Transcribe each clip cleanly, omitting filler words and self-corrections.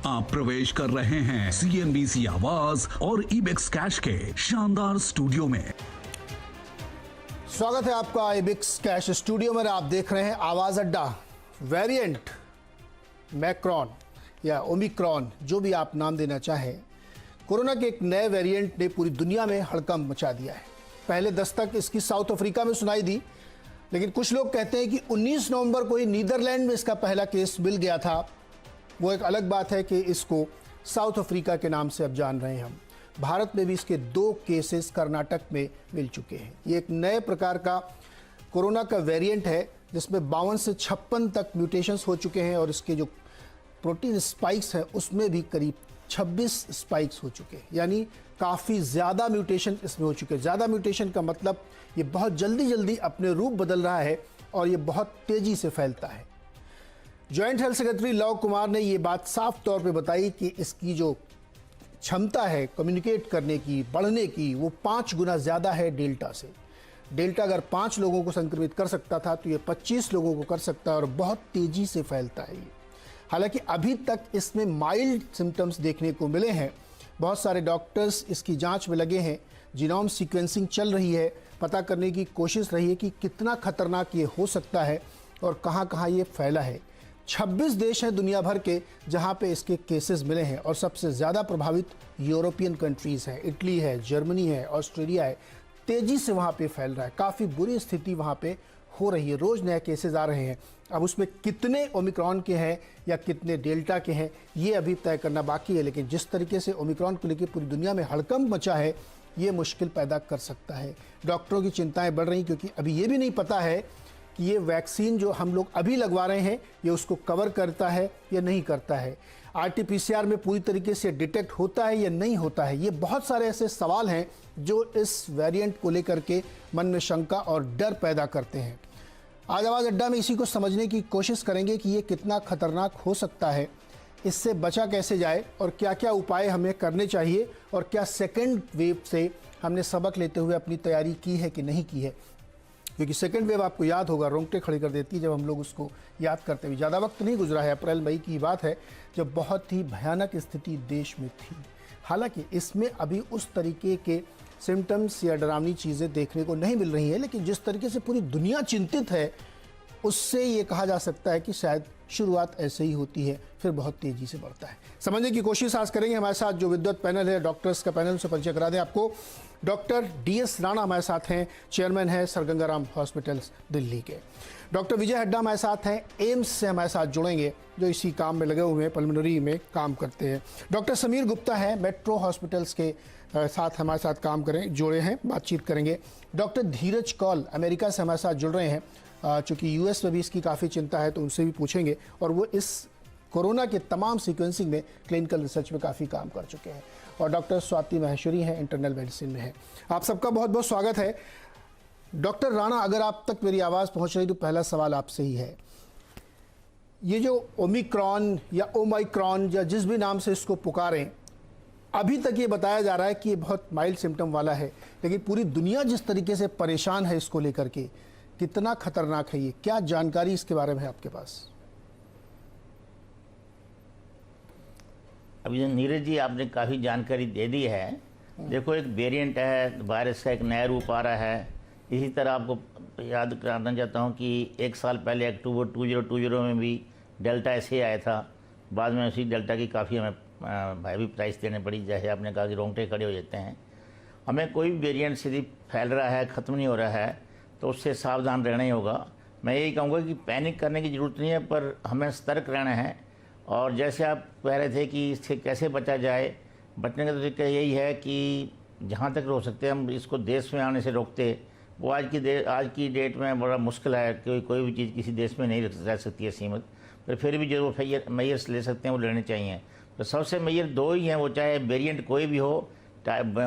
आप प्रवेश कर रहे हैं CNBC आवाज और इबेक्स कैश के शानदार स्टूडियो में। स्वागत है आपका इबेक्स कैश स्टूडियो में। आप देख रहे हैं आवाज अड्डा। वेरिएंट मैक्रॉन या ओमिक्रॉन, जो भी आप नाम देना चाहें, कोरोना के एक नए वेरिएंट ने पूरी दुनिया में हड़कंप मचा दिया है। पहले दस्तक इसकी साउथ अफ्रीका में सुनाई दी, लेकिन कुछ लोग कहते हैं कि 19 नवंबर को ही नीदरलैंड में इसका पहला केस मिल गया था। वो एक अलग बात है कि इसको साउथ अफ्रीका के नाम से अब जान रहे हैं हम। भारत में भी इसके 2 केसेस कर्नाटक में मिल चुके हैं। ये एक नए प्रकार का कोरोना का वेरिएंट है जिसमें 52 से 56 तक म्यूटेशंस हो चुके हैं और इसके जो प्रोटीन स्पाइक्स हैं उसमें भी करीब 26 स्पाइक्स हो चुके हैं, यानी काफ़ी ज़्यादा म्यूटेशन इसमें हो चुके हैं। ज़्यादा म्यूटेशन का मतलब ये बहुत जल्दी अपने रूप बदल रहा है और ये बहुत तेज़ी से फैलता है। Joint health secretary love Kumar ने ये बात साफ तौर पे बताई कि इसकी जो क्षमता है कम्युनिकेट करने की, बढ़ने की, वो 5 गुना ज़्यादा है डेल्टा से। डेल्टा अगर 5 लोगों को संक्रमित कर सकता था तो ये 25 लोगों को कर सकता है और बहुत तेज़ी से फैलता है ये। हालांकि अभी तक इसमें माइल्ड सिम्टम्स देखने को मिले हैं। बहुत सारे डॉक्टर्स इसकी जांच में लगे हैं, जीनोम सीक्वेंसिंग चल रही है, पता करने की कोशिश रही है कि कितना खतरनाक ये हो सकता है और कहाँ ये फैला है। 26 देश हैं दुनिया भर के जहां पे इसके केसेस मिले हैं और सबसे ज़्यादा प्रभावित यूरोपियन कंट्रीज़ हैं। इटली है, जर्मनी है, ऑस्ट्रेलिया है। तेज़ी से वहां पे फैल रहा है, काफ़ी बुरी स्थिति वहां पे हो रही है। रोज़ नए केसेस आ रहे हैं। अब उसमें कितने ओमिक्रॉन के हैं या कितने डेल्टा के हैं ये अभी तय करना बाकी है, लेकिन जिस तरीके से ओमिक्रॉन को लेकर पूरी दुनिया में हड़कंप मचा है ये मुश्किल पैदा कर सकता है। डॉक्टरों की चिंताएं बढ़ रही क्योंकि अभी ये भी नहीं पता है कि ये वैक्सीन जो हम लोग अभी लगवा रहे हैं ये उसको कवर करता है या नहीं करता है। RT-PCR में पूरी तरीके से डिटेक्ट होता है या नहीं होता है। ये बहुत सारे ऐसे सवाल हैं जो इस वेरिएंट को लेकर के मन में शंका और डर पैदा करते हैं। आज आवाज़ अड्डा में इसी को समझने की कोशिश करेंगे कि ये कितना खतरनाक हो सकता है, इससे बचा कैसे जाए और क्या क्या उपाय हमें करने चाहिए और क्या सेकेंड वेव से हमने सबक लेते हुए अपनी तैयारी की है कि नहीं की है। क्योंकि सेकेंड वेव आपको याद होगा रोंगटे खड़े कर देती है जब हम लोग उसको याद करते हुए। ज़्यादा वक्त नहीं गुजरा है, अप्रैल मई की बात है जब बहुत ही भयानक स्थिति देश में थी। हालांकि इसमें अभी उस तरीके के सिम्टम्स या डरावनी चीज़ें देखने को नहीं मिल रही हैं, लेकिन जिस तरीके से पूरी दुनिया चिंतित है उससे ये कहा जा सकता है कि शायद शुरुआत ऐसे ही होती है, फिर बहुत तेज़ी से बढ़ता है। समझने की कोशिश आज करेंगे। हमारे साथ जो विद्वत पैनल है, डॉक्टर्स का पैनल, से परिचय करा दें आपको। डॉक्टर DS राणा हमारे साथ हैं, चेयरमैन हैं सर गंगाराम हॉस्पिटल्स दिल्ली के। डॉक्टर विजय हड्डा हमारे साथ हैं, एम्स से हमारे साथ जुड़ेंगे, जो इसी काम में लगे हुए हैं, पल्मोनरी में काम करते हैं। डॉक्टर समीर गुप्ता हैं, मेट्रो हॉस्पिटल्स के साथ हमारे साथ काम जुड़े हैं, बातचीत करेंगे। डॉक्टर धीरज कौल अमेरिका से हमारे साथ जुड़ रहे हैं, चूँकि US में भी इसकी काफ़ी चिंता है तो उनसे भी पूछेंगे, और वो इस कोरोना के तमाम सीक्वेंसिंग में क्लिनिकल रिसर्च में काफ़ी काम कर चुके हैं। और डॉक्टर स्वाति महेश्वरी हैं, इंटरनल मेडिसिन में है। आप सबका बहुत बहुत स्वागत है। डॉक्टर राणा, अगर आप तक मेरी आवाज़ पहुंच रही तो पहला सवाल आपसे ही है। ये जो ओमिक्रॉन या ओमाइक्रॉन या जिस भी नाम से इसको पुकारें, अभी तक ये बताया जा रहा है कि ये बहुत माइल्ड सिम्टम वाला है, लेकिन पूरी दुनिया जिस तरीके से परेशान है इसको लेकर के, कितना खतरनाक है ये, क्या जानकारी इसके बारे में है आपके पास? अभी नीरज जी आपने काफ़ी जानकारी दे दी है। देखो, एक वेरिएंट है, वायरस का एक नया रूप आ रहा है। इसी तरह आपको याद कराना चाहता हूँ कि 1 साल पहले अक्टूबर 2020 में भी डेल्टा ऐसे आया था। बाद में उसी डेल्टा की काफ़ी हमें भारी प्राइस देने पड़ी, जैसे आपने कहा कि रोंगटे खड़े हो जाते हैं। हमें कोई भी वेरिएंट सीधी फैल रहा है, ख़त्म नहीं हो रहा है, तो उससे सावधान रहना ही होगा। मैं यही कहूँगा कि पैनिक करने की ज़रूरत नहीं है, पर हमें सतर्क रहना है। और जैसे आप कह रहे थे कि इससे कैसे बचा जाए, बचने का तरीका यही है कि जहाँ तक रोक सकते हैं हम इसको देश में आने से रोकते। वो आज की डेट में बड़ा मुश्किल है कि कोई भी चीज़ किसी देश में नहीं रह सकती है सीमित, पर फिर भी जो मेजर्स ले सकते हैं वो लेने चाहिए। तो सबसे मेजर 2 ही हैं, वो चाहे वेरिएंट कोई भी हो,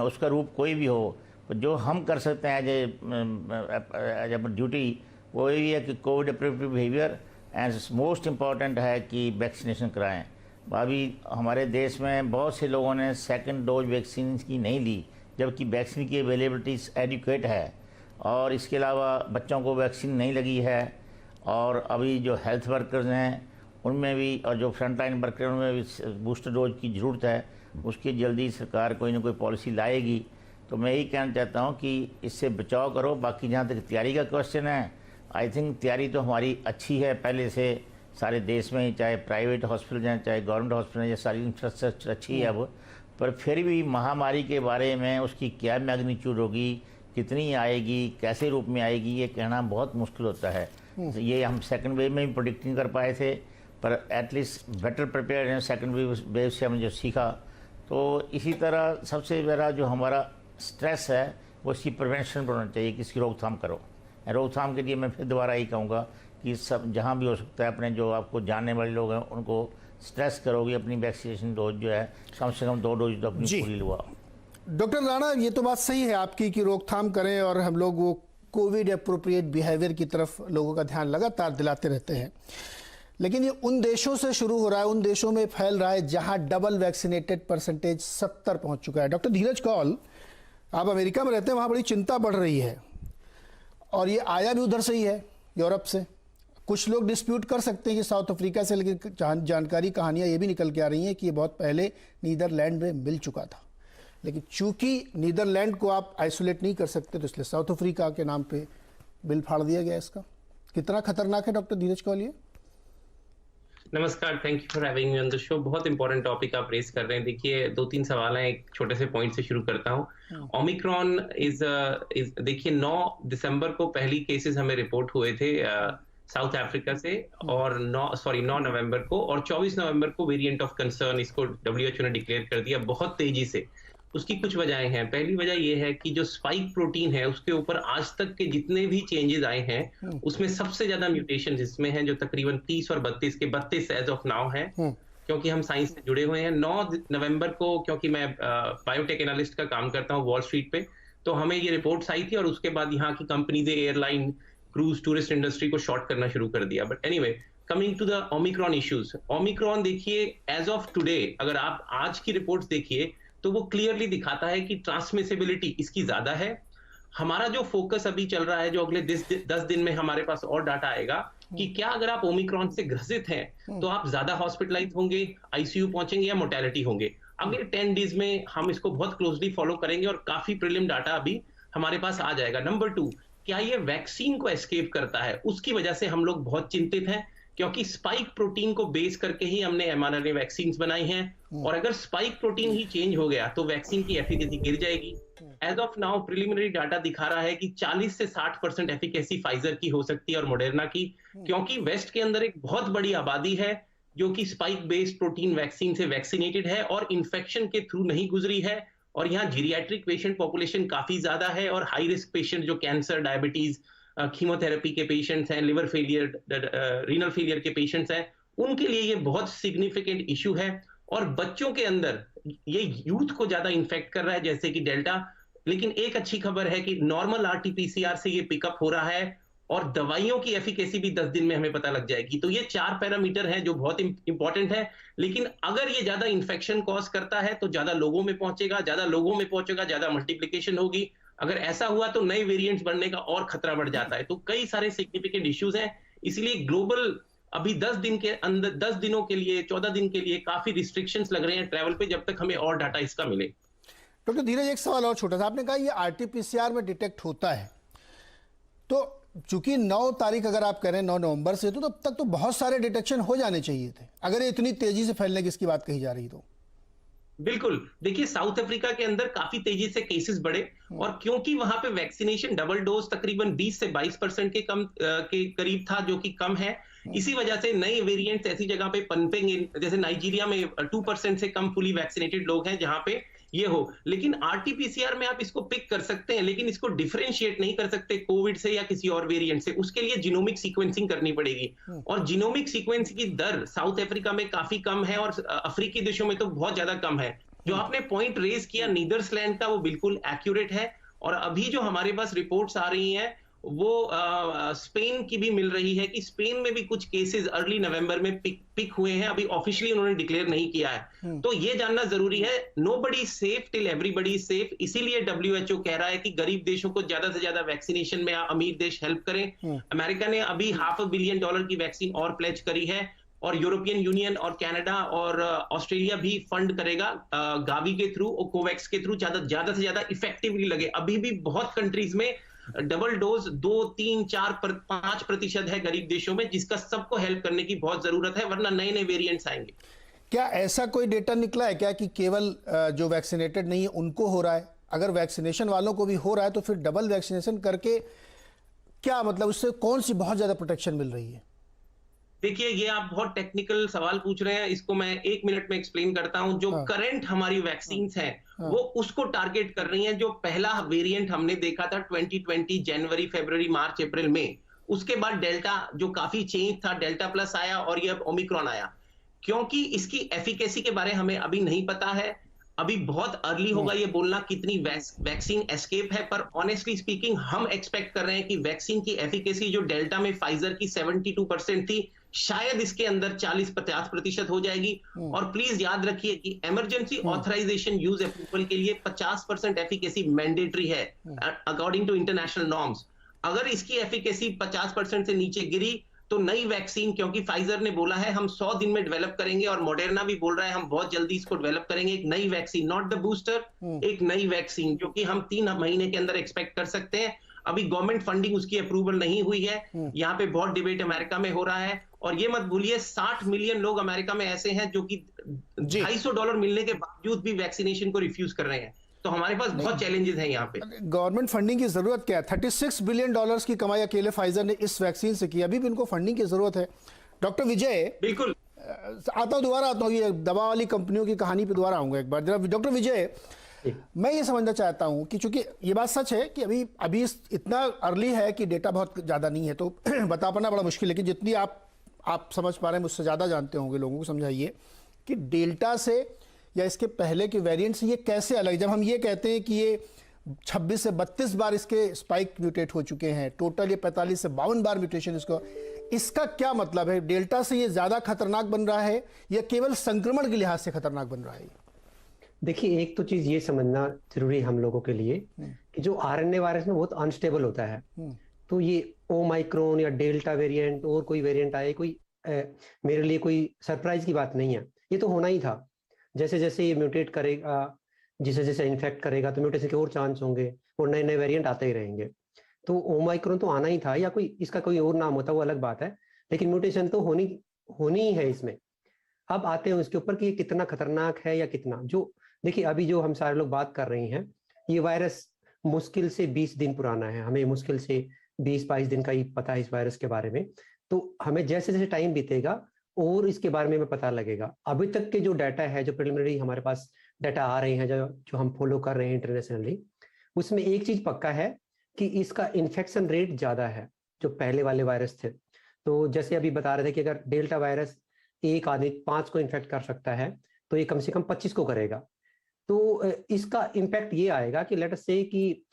उसका रूप कोई भी हो। तो जो हम कर सकते हैं एज ए ड्यूटी वो यही है कि Covid appropriate behaviour, and most important है कि वैक्सीनेशन कराएं। अभी हमारे देश में बहुत से लोगों ने सेकंड डोज वैक्सीन की नहीं ली, जबकि वैक्सीन की अवेलेबिलिटी एडिक्वेट है। और इसके अलावा बच्चों को वैक्सीन नहीं लगी है। और अभी जो हेल्थ वर्कर्स हैं उनमें भी, और जो फ्रंट लाइन वर्कर उनमें भी बूस्टर डोज की ज़रूरत है, उसकी जल्दी सरकार कोई ना कोई पॉलिसी लाएगी। तो मैं यही कहना चाहता हूँ कि इससे बचाव करो। बाकी जहाँ तक तैयारी का क्वेश्चन है, आई थिंक तैयारी तो हमारी अच्छी है पहले से सारे देश में, चाहे प्राइवेट हॉस्पिटल हैं चाहे गवर्नमेंट हॉस्पिटल हैं, ये सारी इंफ्रास्ट्रक्चर अच्छी है अब। पर फिर भी महामारी के बारे में उसकी क्या मैग्नीट्यूड होगी, कितनी आएगी, कैसे रूप में आएगी, ये कहना बहुत मुश्किल होता है। ये हम सेकंड वेव में भी प्रोडिक्ट नहीं कर पाए थे, पर एटलीस्ट बेटर प्रिपेयर हैं सेकंड वेव से हमने जो सीखा। तो इसी तरह सबसे बड़ा जो हमारा स्ट्रेस है वो इसकी प्रिवेंशन पर होना चाहिए कि इसकी रोकथाम करो। रोकथाम के लिए मैं फिर दोबारा यही कहूँगा कि सब जहाँ भी हो सकता है अपने जो आपको जानने वाले लोग हैं उनको स्ट्रेस करोगे, अपनी वैक्सीनेशन डोज जो है कम से कम 2 डोज तो अपनी पूरी लुआओ। डॉक्टर राणा, ये तो बात सही है आपकी कि रोकथाम करें और हम लोग वो कोविड अप्रोप्रिएट बिहेवियर की तरफ लोगों का ध्यान लगातार दिलाते रहते हैं, लेकिन ये उन देशों से शुरू हो रहा है, उन देशों में फैल रहा है जहां डबल वैक्सीनेटेड परसेंटेज 70 पहुंच चुका है। डॉक्टर धीरज कौल, आप अमेरिका में रहते हैं, वहां बड़ी चिंता बढ़ रही है और ये आया भी उधर से ही है, यूरोप से। कुछ लोग डिस्प्यूट कर सकते हैं कि साउथ अफ्रीका से, लेकिन जानकारी कहानियां ये भी निकल के आ रही हैं कि ये बहुत पहले नीदरलैंड में मिल चुका था, लेकिन चूंकि नीदरलैंड को आप आइसोलेट नहीं कर सकते तो इसलिए साउथ अफ्रीका के नाम पे बिल फाड़ दिया गया। इसका कितना खतरनाक है डॉक्टर धीरज कौल ये? नमस्कार, thank you for having me on the show. बहुत इंपॉर्टेंट टॉपिक आप रेस कर रहे हैं। देखिए 2-3 सवाल हैं, एक छोटे से पॉइंट से शुरू करता हूं। ओमिक्रॉन इज देखिए 9 दिसंबर को पहली केसेस हमें रिपोर्ट हुए थे साउथ अफ्रीका से, और 9 नवंबर को, और 24 नवंबर को वेरिएंट ऑफ कंसर्न इसको WHO ने डिक्लेयर कर दिया बहुत तेजी से। उसकी कुछ वजहें हैं। पहली वजह यह है कि जो स्पाइक प्रोटीन है उसके ऊपर आज तक के जितने भी चेंजेस आए हैं उसमें सबसे ज्यादा म्यूटेशन इसमें हैं, जो तकरीबन 30 और 32 एज ऑफ नाउ है, क्योंकि हम साइंस से जुड़े हुए हैं। 9 नवंबर को, क्योंकि मैं बायोटेक एनालिस्ट का काम करता हूँ वॉल स्ट्रीट पे, तो हमें ये रिपोर्ट्स आई थी और उसके बाद यहाँ की कंपनी ने एयरलाइन, क्रूज, टूरिस्ट इंडस्ट्री को शॉर्ट करना शुरू कर दिया। But anyway, coming to the omicron issues. Omicron देखिए एज ऑफ टुडे, अगर आप आज की रिपोर्ट्स देखिए तो वो क्लियरली दिखाता है कि ट्रांसमिसिबिलिटी इसकी ज्यादा है। हमारा जो फोकस अभी चल रहा है, जो अगले 10 दिन में हमारे पास और डाटा आएगा कि क्या अगर आप ओमिक्रॉन से ग्रसित हैं तो आप ज्यादा हॉस्पिटलाइज होंगे, आईसीयू पहुंचेंगे या मोर्टेलिटी होंगे। अगले 10 डेज में हम इसको बहुत क्लोजली फॉलो करेंगे और काफी प्रीलिम डाटा अभी हमारे पास आ जाएगा। नंबर 2, क्या ये वैक्सीन को एस्केप करता है? उसकी वजह से हम लोग बहुत चिंतित हैं, क्योंकि स्पाइक प्रोटीन को बेस करके ही हमने mRNA वैक्सीन बनाई हैं, और अगर स्पाइक प्रोटीन ही चेंज हो गया तो वैक्सीन की एफिकेसी गिर जाएगी। As of now preliminary data दिखा रहा है कि 40 से 60% एफिकेसी फाइजर की हो सकती है और मॉडर्ना की, क्योंकि वेस्ट के अंदर एक बहुत बड़ी आबादी है जो कि स्पाइक बेस्ड प्रोटीन वैक्सीन से वैक्सीनेटेड है और इन्फेक्शन के थ्रू नहीं गुजरी है, और यहाँ जीरियाट्रिक पेशेंट पॉपुलेशन काफी ज्यादा है, और हाई रिस्क पेशेंट जो कैंसर, डायबिटीज, कीमोथेरेपी के पेशेंट्स हैं, लिवर फेलियर, रीनल फेलियर के पेशेंट्स हैं, उनके लिए ये बहुत सिग्निफिकेंट इशू है। और बच्चों के अंदर ये यूथ को ज्यादा इन्फेक्ट कर रहा है, जैसे कि डेल्टा। लेकिन एक अच्छी खबर है कि नॉर्मल RT-PCR से ये पिकअप हो रहा है, और दवाइयों की एफिकेसी भी 10 दिन में हमें पता लग जाएगी। तो ये 4 पैरामीटर हैं जो बहुत इंपॉर्टेंट है। लेकिन अगर ये ज्यादा इन्फेक्शन कॉज करता है तो ज्यादा लोगों में पहुंचेगा, ज्यादा मल्टीप्लिकेशन होगी। अगर ऐसा हुआ तो नए वेरिएंट्स बढ़ने का और खतरा बढ़ जाता है। तो कई सारे सिग्निफिकेंट इश्यूज हैं, इसलिए ग्लोबल अभी 10 दिन के अंदर, 10 दिनों के लिए, 14 दिन के लिए काफी रिस्ट्रिक्शंस लग रहे हैं ट्रैवल पे, जब तक हमें और डाटा इसका मिले। डॉक्टर धीरज, एक सवाल और छोटा सा। आपने कहा ये RT-PCR में डिटेक्ट होता है, तो चूंकि 9 तारीख अगर आप कह रहे हैं 9 नवंबर से, तो तब तक तो बहुत सारे डिटेक्शन हो जाने चाहिए थे, अगर ये इतनी तेजी से फैलने की इसकी बात कही जा रही तो। बिल्कुल, देखिए साउथ अफ्रीका के अंदर काफी तेजी से केसेस बढ़े, और क्योंकि वहां पे वैक्सीनेशन डबल डोज तकरीबन 20 से 22% के करीब था, जो कि कम है, इसी वजह से नए वेरिएंट्स ऐसी जगह पे पनपेंगे, जैसे नाइजीरिया में 2% से कम फुली वैक्सीनेटेड लोग हैं जहां पे ये हो। लेकिन RT-PCR में आप इसको पिक कर सकते हैं, लेकिन इसको डिफरेंशिएट नहीं कर सकते कोविड से या किसी और वेरिएंट से। उसके लिए जीनोमिक सीक्वेंसिंग करनी पड़ेगी, और जीनोमिक सीक्वेंस की दर साउथ अफ्रीका में काफी कम है, और अफ्रीकी देशों में तो बहुत ज्यादा कम है। जो आपने पॉइंट रेज किया नीदरलैंड का, वो बिल्कुल एक्यूरेट है। और अभी जो हमारे पास रिपोर्ट्स आ रही हैं वो स्पेन की भी मिल रही है कि स्पेन में भी कुछ केसेस अर्ली नवंबर में पिक हुए हैं। अभी ऑफिशियली उन्होंने डिक्लेयर नहीं किया है, तो ये जानना जरूरी है। Nobody safe till everybody safe, इसीलिए WHO कह रहा है कि गरीब देशों को ज्यादा से ज्यादा वैक्सीनेशन में अमीर देश हेल्प करें। अमेरिका ने अभी $500 million की वैक्सीन और प्लेज करी है। और यूरोपियन यूनियन और कनाडा और ऑस्ट्रेलिया भी फंड करेगा गावी के थ्रू और कोवैक्स के थ्रू ज्यादा से ज्यादा इफेक्टिवली लगे। अभी भी बहुत कंट्रीज में डबल डोज 2, 3, 4, 5% है गरीब देशों में, जिसका सबको हेल्प करने की बहुत जरूरत है, वरना नए नए वेरिएंट्स आएंगे। क्या ऐसा कोई डेटा निकला है क्या कि केवल जो वैक्सीनेटेड नहीं है उनको हो रहा है? अगर वैक्सीनेशन वालों को भी हो रहा है तो फिर डबल वैक्सीनेशन करके क्या मतलब, उससे कौन सी बहुत ज्यादा प्रोटेक्शन मिल रही है? देखिए, ये आप बहुत टेक्निकल सवाल पूछ रहे हैं, इसको मैं 1 मिनट में एक्सप्लेन करता हूं। जो करंट हमारी वैक्सीन्स हैं वो उसको टारगेट कर रही हैं। जो पहला वेरिएंट हमने देखा था 2020 जनवरी, फरवरी, मार्च, अप्रैल में, उसके बाद डेल्टा जो काफी चेंज था, डेल्टा प्लस आया और ये ओमिक्रॉन आया। क्योंकि इसकी एफिकेसी के बारे हमें अभी नहीं पता है, अभी बहुत अर्ली होगा ये बोलना कितनी वैक्सीन एस्केप है, पर ऑनेस्टली स्पीकिंग हम एक्सपेक्ट कर रहे हैं कि वैक्सीन की एफिकेसी जो डेल्टा में फाइजर की 72% थी, शायद इसके अंदर 40-50% हो जाएगी। और प्लीज याद रखिए कि इमरजेंसी ऑथराइजेशन यूज अप्रूवल के लिए 50% एफिकेसी मैंडेटरी है अकॉर्डिंग टू इंटरनेशनल नॉर्म्स। अगर इसकी एफिकेसी 50% से नीचे गिरी तो नई वैक्सीन, क्योंकि फाइजर ने बोला है हम 100 दिन में डेवलप करेंगे और मॉडर्ना भी बोल रहा है हम बहुत जल्दी इसको डेवलप करेंगे, एक नई वैक्सीन, नॉट द बूस्टर, एक नई वैक्सीन जो कि हम 3 महीने के अंदर एक्सपेक्ट कर सकते हैं। अभी गवर्नमेंट फंडिंग उसकी अप्रूवल नहीं हुई है। यहाँ पे बहुत डिबेट अमेरिका में हो रहा है, और ये मत भूलिए 60 मिलियन लोग अमेरिका में ऐसे हैं जो कि $250 मिलने के बावजूद भी वैक्सीनेशन को रिफ्यूज कर रहे हैं। तो हमारे पास बहुत चैलेंजेस हैं यहाँ पे। गवर्नमेंट फंडिंग की जरूरत क्या है? $36 बिलियन की कमाई अकेले फाइजर ने इस वैक्सीन से की, अभी भी इनको फंडिंग की जरूरत है। डॉक्टर विजय, बिल्कुल दोबारा आता हूँ, ये दवा वाली कंपनियों की कहानी पे दोबारा आऊंगा एक बार। जरा डॉक्टर विजय, मैं ये समझना चाहता हूँ कि चूंकि ये बात सच है कि अभी इतना अर्ली है कि डेटा बहुत ज्यादा नहीं है, तो बता पाना बड़ा मुश्किल है। कि जितनी आप समझ पा रहे हैं, मुझसे ज्यादा जानते होंगे, लोगों को समझाइए कि डेल्टा से या इसके पहले के वेरिएंट से ये कैसे अलग। जब हम ये कहते हैं कि ये 26 से 32 बार इसके स्पाइक म्यूटेट हो चुके हैं, टोटल ये 45 से 52 बार म्यूटेशन, इसका क्या मतलब है? डेल्टा से ये ज्यादा खतरनाक बन रहा है या केवल संक्रमण के लिहाज से खतरनाक बन रहा है? देखिए, एक तो चीज ये समझना जरूरी है हम लोगों के लिए कि जो आरएनए वायरस में बहुत अनस्टेबल होता है, तो ये ओमाइक्रोन या डेल्टा वेरिएंट और कोई वेरिएंट आए, कोई मेरे लिए कोई सरप्राइज की बात नहीं है। ये तो होना ही था। जैसे जैसे ये म्यूटेट करेगा, जैसे जैसे इन्फेक्ट करेगा, तो म्यूटेशन के और चांस होंगे और नए नए वेरिएंट आते ही रहेंगे। तो ओमाइक्रोन तो आना ही था, या कोई इसका कोई और नाम होता वो अलग बात है, लेकिन म्यूटेशन तो होनी ही है इसमें। अब आते हैं उसके ऊपर कि ये कितना खतरनाक है या कितना। जो देखिए, अभी जो हम सारे लोग बात कर रहे हैं, ये वायरस मुश्किल से 20 दिन पुराना है। हमें मुश्किल से 20-22 दिन का ही पता है इस वायरस के बारे में। तो हमें जैसे जैसे टाइम बीतेगा और इसके बारे में हमें पता लगेगा। अभी तक के जो डाटा है, जो प्रिलिमिनरी हमारे पास डाटा आ रहे हैं, जो हम फॉलो कर रहे हैं इंटरनेशनली, उसमें एक चीज पक्का है कि इसका इन्फेक्शन रेट ज्यादा है जो पहले वाले वायरस थे। तो जैसे अभी बता रहे थे कि अगर डेल्टा वायरस एक आदमी 5 को इन्फेक्ट कर सकता है, तो ये कम से कम 25 को करेगा। तो इसका इम्पैक्ट ये आएगा कि लेट अस से कि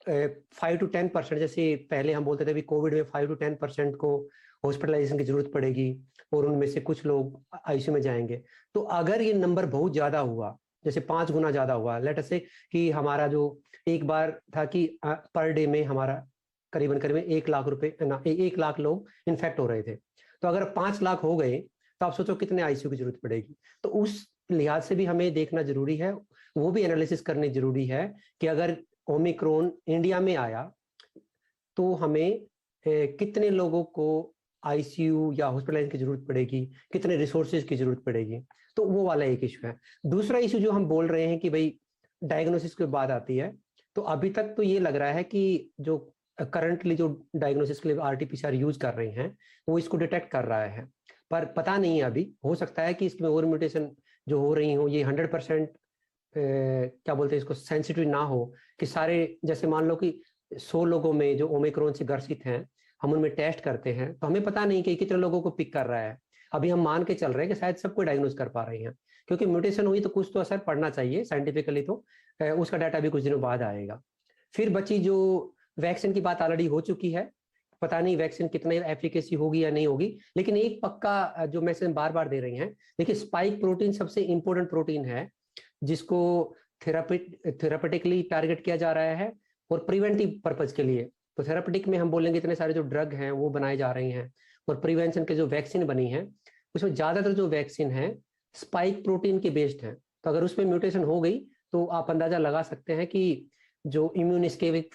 5 to 10%, जैसे पहले हम बोलते थे भी कोविड में 5 to 10% को हॉस्पिटलाइजेशन की जरूरत पड़ेगी और उनमें से कुछ लोग आईसीयू में जाएंगे। तो अगर ये नंबर बहुत ज्यादा हुआ, जैसे 5 गुना ज्यादा हुआ, लेट अस से कि हमारा जो एक बार था कि पर डे में हमारा करीबन 1 लाख रुपए ना 1 लाख लोग इन्फेक्ट हो रहे थे, तो अगर 5 लाख हो गए तो आप सोचो कितने आईसीयू की जरूरत पड़ेगी। तो उस लिहाज से भी हमें देखना जरूरी है, वो भी एनालिसिस करनी जरूरी है कि अगर ओमिक्रॉन इंडिया में आया तो हमें कितने लोगों को आईसीयू या हॉस्पिटलाइजेशन की जरूरत पड़ेगी, कितने रिसोर्सेज की जरूरत पड़ेगी। तो वो वाला एक इशू है। दूसरा इशू जो हम बोल रहे हैं कि भाई डायग्नोसिस के बाद आती है, तो अभी तक तो ये लग रहा है कि जो करंटली जो डायग्नोसिस के लिए आरटीपीसीआर यूज कर रहे हैं वो इसको डिटेक्ट कर रहा है, पर पता नहीं है अभी। हो सकता है कि इसमें और म्यूटेशन जो हो रही हो ये 100% क्या बोलते हैं इसको, सेंसिटिव ना हो, कि सारे, जैसे मान लो कि 100 लोगों में जो ओमिक्रॉन से ग्रसित हैं, हम उनमें टेस्ट करते हैं तो हमें पता नहीं कि कितने लोगों को पिक कर रहा है। अभी हम मान के चल रहे हैं कि शायद सबको डायग्नोज कर पा रहे हैं, क्योंकि म्यूटेशन हुई तो कुछ तो असर पड़ना चाहिए साइंटिफिकली, तो उसका डाटा भी कुछ दिनों बाद आएगा। फिर बची जो वैक्सीन की बात ऑलरेडी हो चुकी है, पता नहीं वैक्सीन कितने एफिकेसी होगी या नहीं होगी, लेकिन एक पक्का जो मैसेज बार बार दे रहे हैं, देखिए स्पाइक प्रोटीन सबसे इंपॉर्टेंट प्रोटीन है जिसको थेरापेटिकली टारगेट किया जा रहा है और प्रिवेंटिव पर्पज के लिए। तो थेरापेटिक में हम बोलेंगे इतने सारे जो ड्रग हैं वो बनाए जा रहे हैं, और प्रिवेंशन के जो वैक्सीन बनी है उसमें ज्यादातर जो वैक्सीन है स्पाइक प्रोटीन के बेस्ड हैं। तो अगर उसमें म्यूटेशन हो गई तो आप अंदाजा लगा सकते हैं कि जो इम्यून एस्केप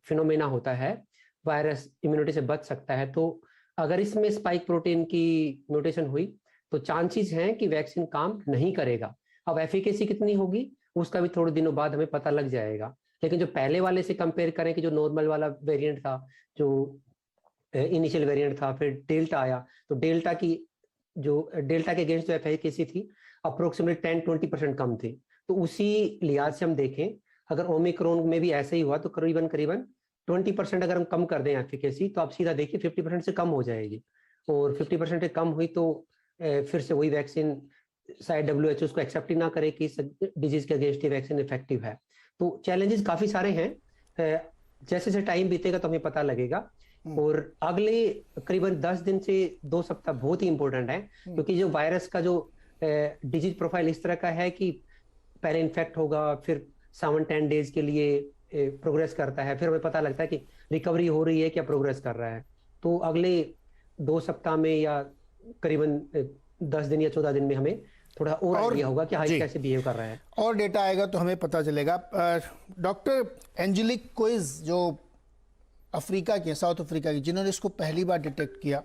फिनोमेना होता है, वायरस इम्यूनिटी से बच सकता है। तो अगर इसमें स्पाइक प्रोटीन की म्यूटेशन हुई तो चांसेस हैं कि वैक्सीन काम नहीं करेगा। अब एफिकेसी कितनी होगी उसका भी थोड़े दिनों बाद हमें पता लग जाएगा। लेकिन जो पहले वाले से कंपेयर करें कि जो नॉर्मल वाला वेरिएंट था, जो इनिशियल वेरिएंट था, फिर डेल्टा आया, तो डेल्टा के अगेंस्ट जो एफिकेसी थी अप्रोक्सीमेटली 10-20% कम थी। तो उसी लिहाज से हम देखें, अगर ओमिक्रॉन में भी ऐसे ही हुआ तो करीबन 20% अगर हम कम कर दें एफिकेसी, तो आप सीधा देखिए 50% से कम हो जाएगी। और 50% से कम हुई तो फिर से वही वैक्सीन शायद WHO उसको एक्सेप्ट ही ना करे कि इस डिजीज के अगेंस्ट ये वैक्सीन इफेक्टिव है। तो चैलेंजेस काफी सारे हैं, जैसे जैसे टाइम बीतेगा तो हमें पता लगेगा। और अगले करीबन 10 दिन से 2 सप्ताह बहुत ही इंपॉर्टेंट है, क्योंकि जो वायरस का जो डिजीज प्रोफाइल इस तरह का है कि पहले इन्फेक्ट होगा, फिर 7-10 डेज के लिए प्रोग्रेस करता है, फिर हमें पता लगता है कि रिकवरी हो रही है क्या प्रोग्रेस कर रहा है। तो अगले 2 सप्ताह में या करीबन 10 दिन या 14 दिन में हमें थोड़ा और आइडिया होगा कि हाइट कैसे बिहेव कर रहा है। और डेटा आएगा तो हमें पता चलेगा। डॉक्टर एंजेलिक कोइज जो अफ्रीका के, साउथ अफ्रीका की, जिन्होंने इसको पहली बार डिटेक्ट किया,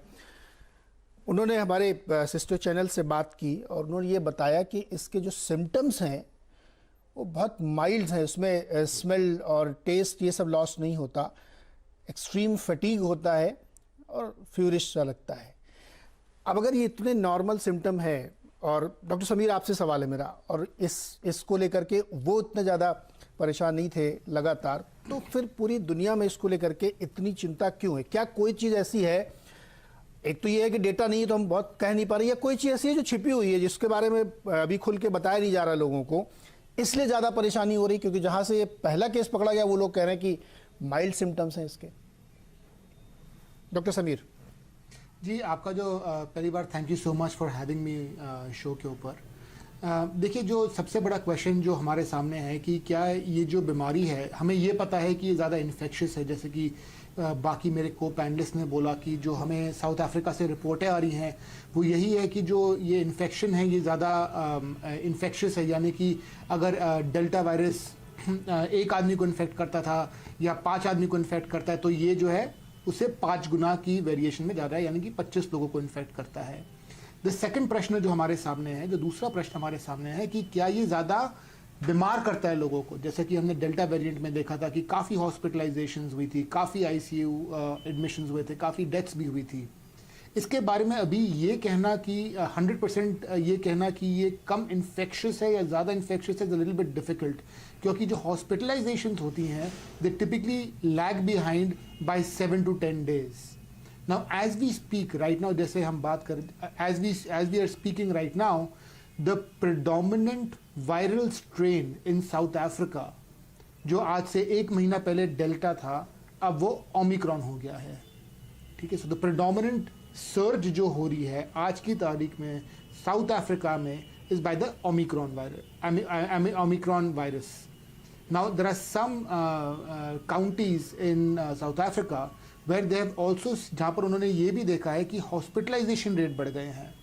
उन्होंने हमारे सिस्टर चैनल से बात की और उन्होंने ये बताया कि इसके जो सिम्टम्स हैं वो बहुत माइल्ड हैं। उसमें स्मेल और टेस्ट ये सब लॉस नहीं होता, एक्सट्रीम फटीग होता है और फ्यूरिश सा लगता है। अब अगर ये इतने नॉर्मल सिम्टम है, और डॉक्टर समीर आपसे सवाल है मेरा, और इसको लेकर के वो इतने ज़्यादा परेशान नहीं थे लगातार, तो फिर पूरी दुनिया में इसको लेकर के इतनी चिंता क्यों है? क्या कोई चीज़ ऐसी है, एक तो ये है कि डेटा नहीं है तो हम बहुत कह नहीं पा रहे, या कोई चीज़ ऐसी है जो छिपी हुई है जिसके बारे में अभी खुल के बताया नहीं जा रहा लोगों को, इसलिए ज़्यादा परेशानी हो रही? क्योंकि जहाँ से ये पहला केस पकड़ा गया वो लोग कह रहे हैं कि माइल्ड सिम्टम्स हैं इसके। डॉक्टर समीर जी, आपका जो पहली बार thank you so much for having me show के ऊपर। देखिए, जो सबसे बड़ा क्वेश्चन जो हमारे सामने है कि क्या ये जो बीमारी है, हमें ये पता है कि ये ज़्यादा इन्फेक्शियस है, जैसे कि बाकी मेरे को पैनलिस्ट ने बोला कि जो हमें साउथ अफ्रीका से रिपोर्टें आ रही हैं वो यही है कि जो ये इन्फेक्शन है ये ज़्यादा इन्फेक्शियस है। यानी कि अगर डेल्टा वायरस एक आदमी को इन्फेक्ट करता था या 5 आदमी को इन्फेक्ट करता है, तो ये जो है उसे 5 गुना की वेरिएशन में ज़्यादा है, यानी कि 25 लोगों को इन्फेक्ट करता है। द सेकंड प्रश्न जो हमारे सामने है, जो दूसरा प्रश्न हमारे सामने है कि क्या ये ज़्यादा बीमार करता है लोगों को? जैसे कि हमने डेल्टा वेरिएंट में देखा था कि काफ़ी हॉस्पिटलाइजेशंस हुई थी, काफ़ी ICU एडमिशंस हुए थे, काफ़ी डेथ्स भी हुई थी। इसके बारे में अभी ये कहना कि 100% ये कहना कि ये कम इन्फेक्शियस है या ज़्यादा इन्फेक्शियस है is a little bit difficult, क्योंकि जो हॉस्पिटलाइजेशन होती हैं दे typically lag behind by 7 to 10 days. Now as we speak right now, जैसे हम बात कर as we are speaking right now, the predominant viral strain in South Africa, जो आज से 1 महीना पहले डेल्टा था, अब वो ओमिक्रॉन हो गया है। ठीक है, सो द प्रेडोमिनेंट सर्ज जो हो रही है आज की तारीख में साउथ अफ्रीका में is by the Omicron virus. Omicron virus. Now there are some counties in South Africa where they have also, जहाँ पर उन्होंने ये भी देखा है कि हॉस्पिटलाइजेशन रेट बढ़ गए हैं।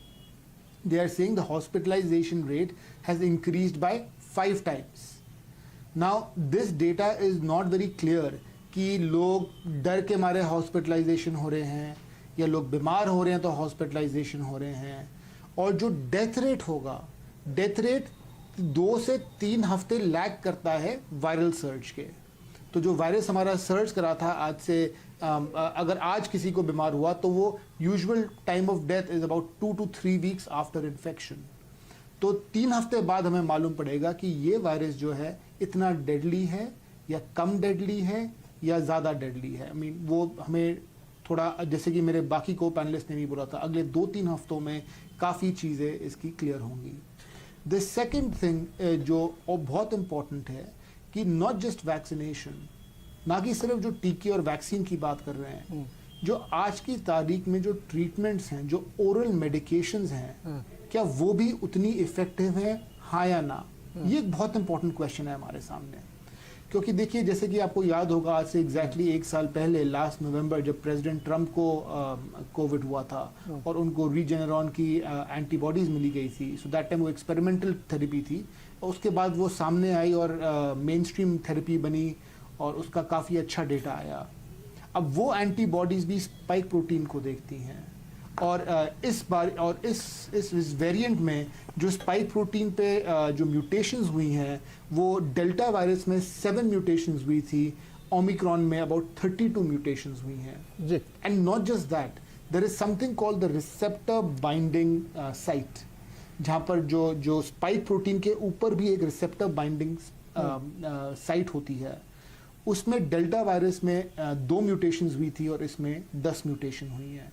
They are saying the hospitalization rate has increased by 5 times. Now this data is not very clear कि लोग डर के मारे हॉस्पिटलाइजेशन हो रहे हैं या लोग बीमार हो रहे हैं तो हॉस्पिटलाइजेशन हो रहे हैं। और जो डेथ रेट होगा, डेथ रेट 2 से 3 हफ्ते लैग करता है वायरल सर्ज के। तो जो वायरस हमारा सर्च करा था आज से, अगर आज किसी को बीमार हुआ तो वो usual time of death is about 2 to 3 weeks after infection. तो 3 हफ्ते बाद हमें मालूम पड़ेगा कि ये वायरस जो है इतना डेडली है या कम डेडली है या ज़्यादा डेडली है। आई मीन वो हमें थोड़ा, जैसे कि मेरे बाकी को पैनलिस्ट ने भी बोला था, अगले 2-3 हफ्तों में काफ़ी चीज़ें इसकी क्लियर होंगी। द सेकेंड थिंग जो बहुत इम्पॉर्टेंट है कि नॉट जस्ट वैक्सीनेशन, ना कि सिर्फ जो टीके और वैक्सीन की बात कर रहे हैं, जो आज की तारीख में जो ट्रीटमेंट्स हैं, जो ओरल मेडिकेशंस हैं, क्या वो भी उतनी इफेक्टिव है, हाँ या ना? ये एक बहुत इंपॉर्टेंट क्वेश्चन है हमारे सामने। क्योंकि देखिए जैसे कि आपको याद होगा आज से एग्जैक्टली एक साल पहले लास्ट नवंबर जब प्रेसिडेंट ट्रंप को कोविड हुआ था और उनको रीजेनरॉन की एंटीबॉडीज मिली गई थी, सो दैट टाइम वो एक्सपेरिमेंटल थेरेपी थी। और उसके बाद वो सामने आई और मेन स्ट्रीम थेरेपी बनी और उसका काफ़ी अच्छा डेटा आया। अब वो एंटीबॉडीज भी स्पाइक प्रोटीन को देखती हैं और इस बार और इस वेरिएंट में जो स्पाइक प्रोटीन पे जो म्यूटेशंस हुई हैं वो डेल्टा वायरस में 7 म्यूटेशंस हुई थी, ओमिक्रॉन में अबाउट 32 म्यूटेशंस हुई हैं। जी। And not just that, there is something called the receptor binding site, जहाँ पर जो स्पाइक प्रोटीन के ऊपर भी एक रिसेप्टर बाइंडिंग साइट होती है। उसमें डेल्टा वायरस में 2 म्यूटेशंस हुई थी और इसमें 10 म्यूटेशन हुई हैं।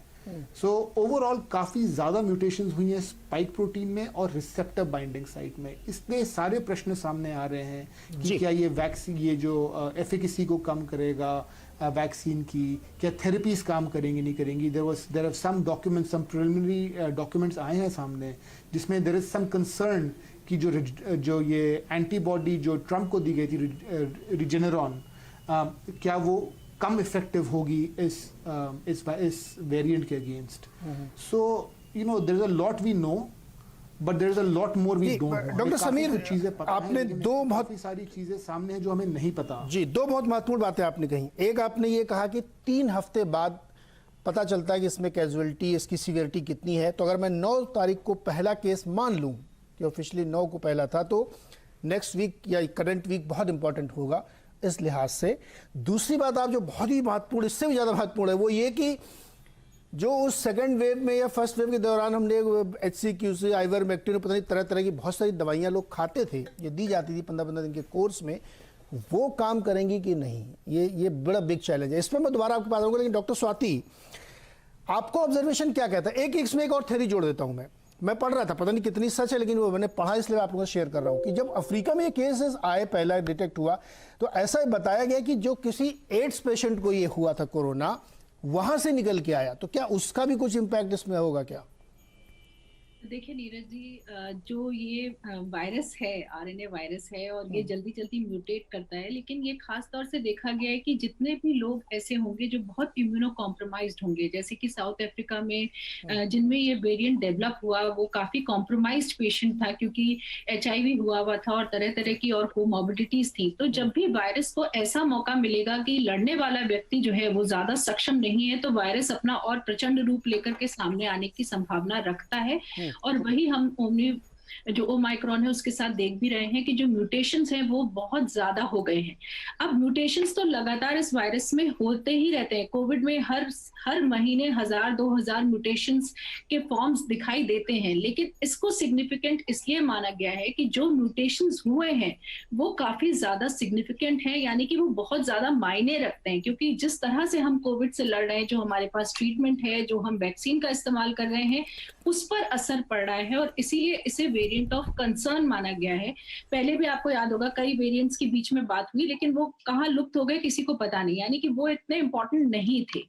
सो ओवरऑल काफ़ी ज़्यादा म्यूटेशंस हुई हैं स्पाइक प्रोटीन में और रिसेप्टर बाइंडिंग साइट में। इसलिए सारे प्रश्न सामने आ रहे हैं कि क्या ये वैक्सीन, ये जो एफिकेसी को कम करेगा वैक्सीन की, क्या थेरेपीज काम करेंगी नहीं करेंगी। There are some documents, some preliminary documents आए हैं सामने जिसमें देयर इज सम कंसर्न कि जो ये एंटीबॉडी जो ट्रंप को दी गई थी रिजेनरॉन, क्या वो कम इफेक्टिव होगी इस वेरिएंट के against. So you know there is a lot we know but there is a lot more we don't know. Doctor Sameer, चीजें पता आपने दो बहुत सारी चीजें सामने हैं जो हमें नहीं पता। जी, 2 बहुत महत्वपूर्ण बातें आपने कही। एक, आपने ये कहा कि 3 हफ्ते बाद पता चलता है कि इसमें कैजुअलिटी, इसकी सीवियरिटी कितनी है। तो अगर मैं 9 तारीख को पहला केस मान लूं कि ऑफिशियली 9 को पहला था, तो नेक्स्ट वीक या करंट वीक बहुत इंपॉर्टेंट होगा इस लिहाज से। दूसरी बात आप जो बहुत ही महत्वपूर्ण, इससे भी ज़्यादा महत्वपूर्ण है, वो ये कि जो उस सेकंड वेव में या फर्स्ट वेव के दौरान हमने HCQC, आइवरमेक्टिन, पता नहीं तरह तरह की बहुत सारी दवाइयाँ लोग खाते थे, ये दी जाती थी 15-15 दिन के कोर्स में, वो काम करेंगी कि नहीं, ये बड़ा बिग चैलेंज है। इसमें मैं दोबारा आपके पास आऊँगा, लेकिन डॉक्टर स्वाति, आपको ऑब्जर्वेशन क्या कहता है? इसमें एक और थ्योरी जोड़ देता हूँ मैं पढ़ रहा था, पता नहीं कितनी सच है, लेकिन वो मैंने पढ़ा इसलिए आप लोगों से शेयर कर रहा हूँ कि जब अफ्रीका में ये केसेस आए, पहला डिटेक्ट हुआ, तो ऐसा बताया गया कि जो किसी एड्स पेशेंट को ये हुआ था कोरोना, वहां से निकल के आया। तो क्या उसका भी कुछ इंपैक्ट इसमें होगा क्या? देखिए नीरज जी, जो ये वायरस है, आरएनए वायरस है और ये जल्दी जल्दी म्यूटेट करता है, लेकिन ये खास तौर से देखा गया है कि जितने भी लोग ऐसे होंगे जो बहुत इम्यूनो कॉम्प्रोमाइज्ड होंगे, जैसे कि साउथ अफ्रीका में जिनमें ये वेरिएंट डेवलप हुआ, वो काफी कॉम्प्रोमाइज्ड पेशेंट था क्योंकि HIV हुआ था और तरह तरह की और कोमॉर्बिडिटीज थी। तो जब भी वायरस को ऐसा मौका मिलेगा कि लड़ने वाला व्यक्ति जो है वो ज्यादा सक्षम नहीं है, तो वायरस अपना और प्रचंड रूप लेकर के सामने आने की संभावना रखता है। और वही हम जो ओमाइक्रॉन है उसके साथ देख भी रहे हैं कि जो म्यूटेशंस हैं वो बहुत ज्यादा हो गए हैं। अब म्यूटेशंस तो लगातार इस वायरस में होते ही रहते हैं। कोविड में हर महीने 1000-2000 म्यूटेशंस के फॉर्म्स दिखाई देते हैं, लेकिन इसको सिग्निफिकेंट इसलिए माना गया है कि जो म्यूटेशंस हुए हैं वो काफी ज्यादा सिग्निफिकेंट है, यानी कि वो बहुत ज्यादा मायने रखते हैं, क्योंकि जिस तरह से हम कोविड से लड़ रहे हैं, जो हमारे पास ट्रीटमेंट है, जो हम वैक्सीन का इस्तेमाल कर रहे हैं, उस पर असर पड़ रहा है और इसीलिए इसे वेरिएंट ऑफ कंसर्न माना गया है। पहले भी आपको याद होगा कई वेरिएंट्स के बीच में बात हुई, लेकिन वो कहाँ लुप्त हो गए किसी को पता नहीं, यानी कि वो इतने इंपॉर्टेंट नहीं थे।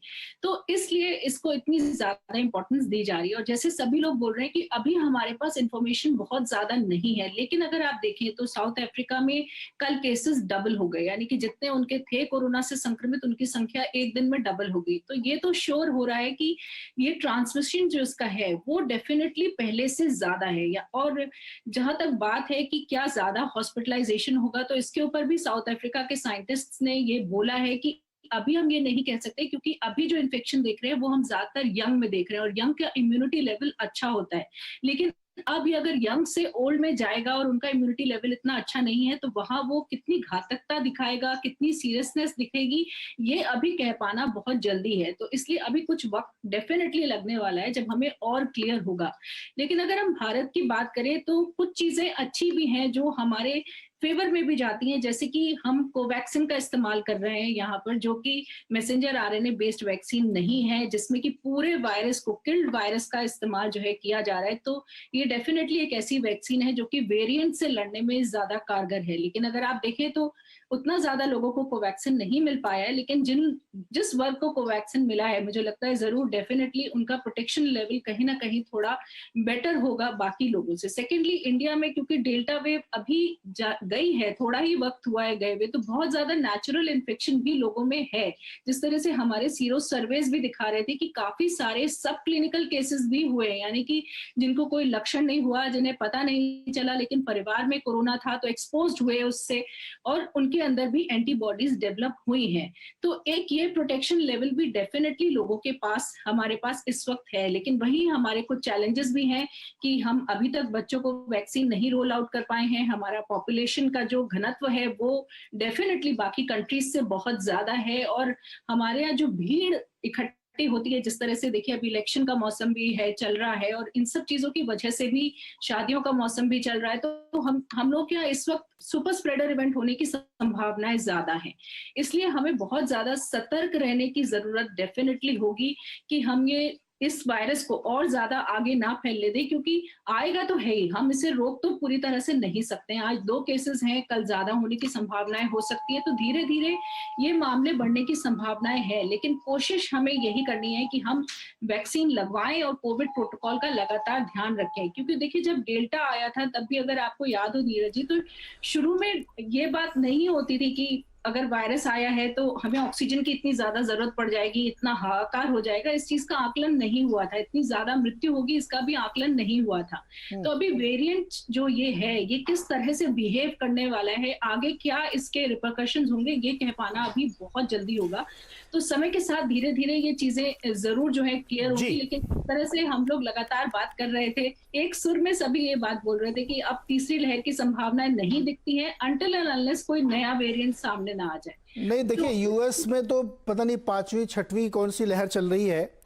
तो इसलिए इसको इतनी ज्यादा इंपॉर्टेंस दी जा रही है। और जैसे सभी लोग बोल रहे हैं कि अभी हमारे पास इंफॉर्मेशन बहुत ज्यादा नहीं है, लेकिन अगर आप देखें तो साउथ अफ्रीका में कल केसेस डबल हो गए, यानी कि जितने उनके थे कोरोना से संक्रमित, उनकी संख्या एक दिन में डबल हो गई। तो ये तो श्योर हो रहा है कि ये ट्रांसमिशन जो इसका है वो डेफिनेटली पहले से ज्यादा है। और जहां तक बात है कि क्या ज्यादा हॉस्पिटलाइजेशन होगा, तो इसके ऊपर भी साउथ अफ्रीका के साइंटिस्ट्स ने ये बोला है कि अभी हम ये नहीं कह सकते, क्योंकि अभी जो इन्फेक्शन देख रहे हैं वो हम ज्यादातर यंग में देख रहे हैं और यंग का इम्यूनिटी लेवल अच्छा होता है। लेकिन अब ये अगर यंग से ओल्ड में जाएगा और उनका इम्यूनिटी लेवल इतना अच्छा नहीं है, तो वहां वो कितनी घातकता दिखाएगा, कितनी सीरियसनेस दिखेगी, ये अभी कह पाना बहुत जल्दी है। तो इसलिए अभी कुछ वक्त डेफिनेटली लगने वाला है जब हमें और क्लियर होगा। लेकिन अगर हम भारत की बात करें तो कुछ चीजें अच्छी भी हैं जो हमारे फेवर में भी जाती हैं, जैसे कि हम कोवैक्सिन का इस्तेमाल कर रहे हैं यहाँ पर, जो कि मैसेंजर आरएनए बेस्ड वैक्सीन नहीं है, जिसमें कि पूरे वायरस को, किल्ड वायरस का इस्तेमाल जो है किया जा रहा है। तो ये डेफिनेटली एक ऐसी वैक्सीन है जो कि वेरिएंट से लड़ने में ज्यादा कारगर है। लेकिन अगर आप देखें तो उतना ज्यादा लोगों को कोवैक्सीन नहीं मिल पाया है, लेकिन जिस वर्ग को कोवैक्सीन मिला है, मुझे लगता है जरूर डेफिनेटली उनका प्रोटेक्शन लेवल कहीं ना कहीं थोड़ा बेटर होगा बाकी लोगों से। सेकेंडली, इंडिया में क्योंकि डेल्टा वेव अभी गई है, थोड़ा ही वक्त हुआ है गए हुए, तो बहुत ज्यादा नेचुरल इन्फेक्शन भी लोगों में है। जिस तरह से हमारे सीरो सर्वेज भी दिखा रहे थे कि काफी सारे सब क्लिनिकल केसेस भी हुए, यानी कि जिनको कोई लक्षण नहीं हुआ, जिन्हें पता नहीं चला, लेकिन परिवार में कोरोना था तो एक्सपोज्ड हुए उससे, और उनके अंदर भी एंटीबॉडीज डेवलप हुई हैं। तो एक ये प्रोटेक्शन लेवल भी डेफिनेटली लोगों के पास, हमारे पास इस वक्त है। लेकिन वहीं हमारे कुछ चैलेंजेस भी हैं कि हम अभी तक बच्चों को वैक्सीन नहीं रोल आउट कर पाए हैं। हमारा पॉपुलेशन का जो घनत्व है वो डेफिनेटली बाकी कंट्रीज से बहुत ज्यादा है, और हमारे यहाँ जो भीड़ इकट्ठी होती है, जिस तरह से देखिए अभी इलेक्शन का मौसम भी है, चल रहा है, और इन सब चीजों की वजह से भी शादियों का मौसम भी चल रहा है, तो हम लोग क्या इस वक्त सुपर स्प्रेडर इवेंट होने की संभावनाएं ज्यादा हैं। इसलिए हमें बहुत ज्यादा सतर्क रहने की जरूरत डेफिनेटली होगी कि हम ये इस वायरस को और ज्यादा आगे ना फैलने दें, क्योंकि आएगा तो है ही, हम इसे रोक तो पूरी तरह से नहीं सकते हैं। आज 2 केसेस हैं, कल ज्यादा होने की संभावनाएं हो सकती है, तो धीरे धीरे ये मामले बढ़ने की संभावनाएं हैं। लेकिन कोशिश हमें यही करनी है कि हम वैक्सीन लगवाएं और कोविड प्रोटोकॉल का लगातार ध्यान रखें। क्योंकि देखिए जब डेल्टा आया था तब भी, अगर आपको याद हो नीरज जी, तो शुरू में ये बात नहीं होती थी कि अगर वायरस आया है तो हमें ऑक्सीजन की इतनी ज्यादा जरूरत पड़ जाएगी, इतना हाहाकार हो जाएगा, इस चीज का आकलन नहीं हुआ था, इतनी ज्यादा मृत्यु होगी इसका भी आकलन नहीं हुआ था। तो अभी वेरिएंट जो ये है, ये किस तरह से बिहेव करने वाला है, आगे क्या इसके रिपरकशंस होंगे, ये कह पाना अभी बहुत जल्दी होगा। तो समय के साथ धीरे धीरे ये चीजें जरूर जो है क्लियर होगी। लेकिन इस तरह से हम लोग लगातार बात कर रहे थे, एक सुर में सभी ये बात बोल रहे थे कि अब तीसरी लहर की संभावनाएं नहीं दिखती है अंटिल एंड अनलेस कोई नया वेरिएंट सामने ना आ जाए। नहीं देखिए, यूएस में तो पता नहीं 5वीं 6वीं कौन सी लहर चल रही है।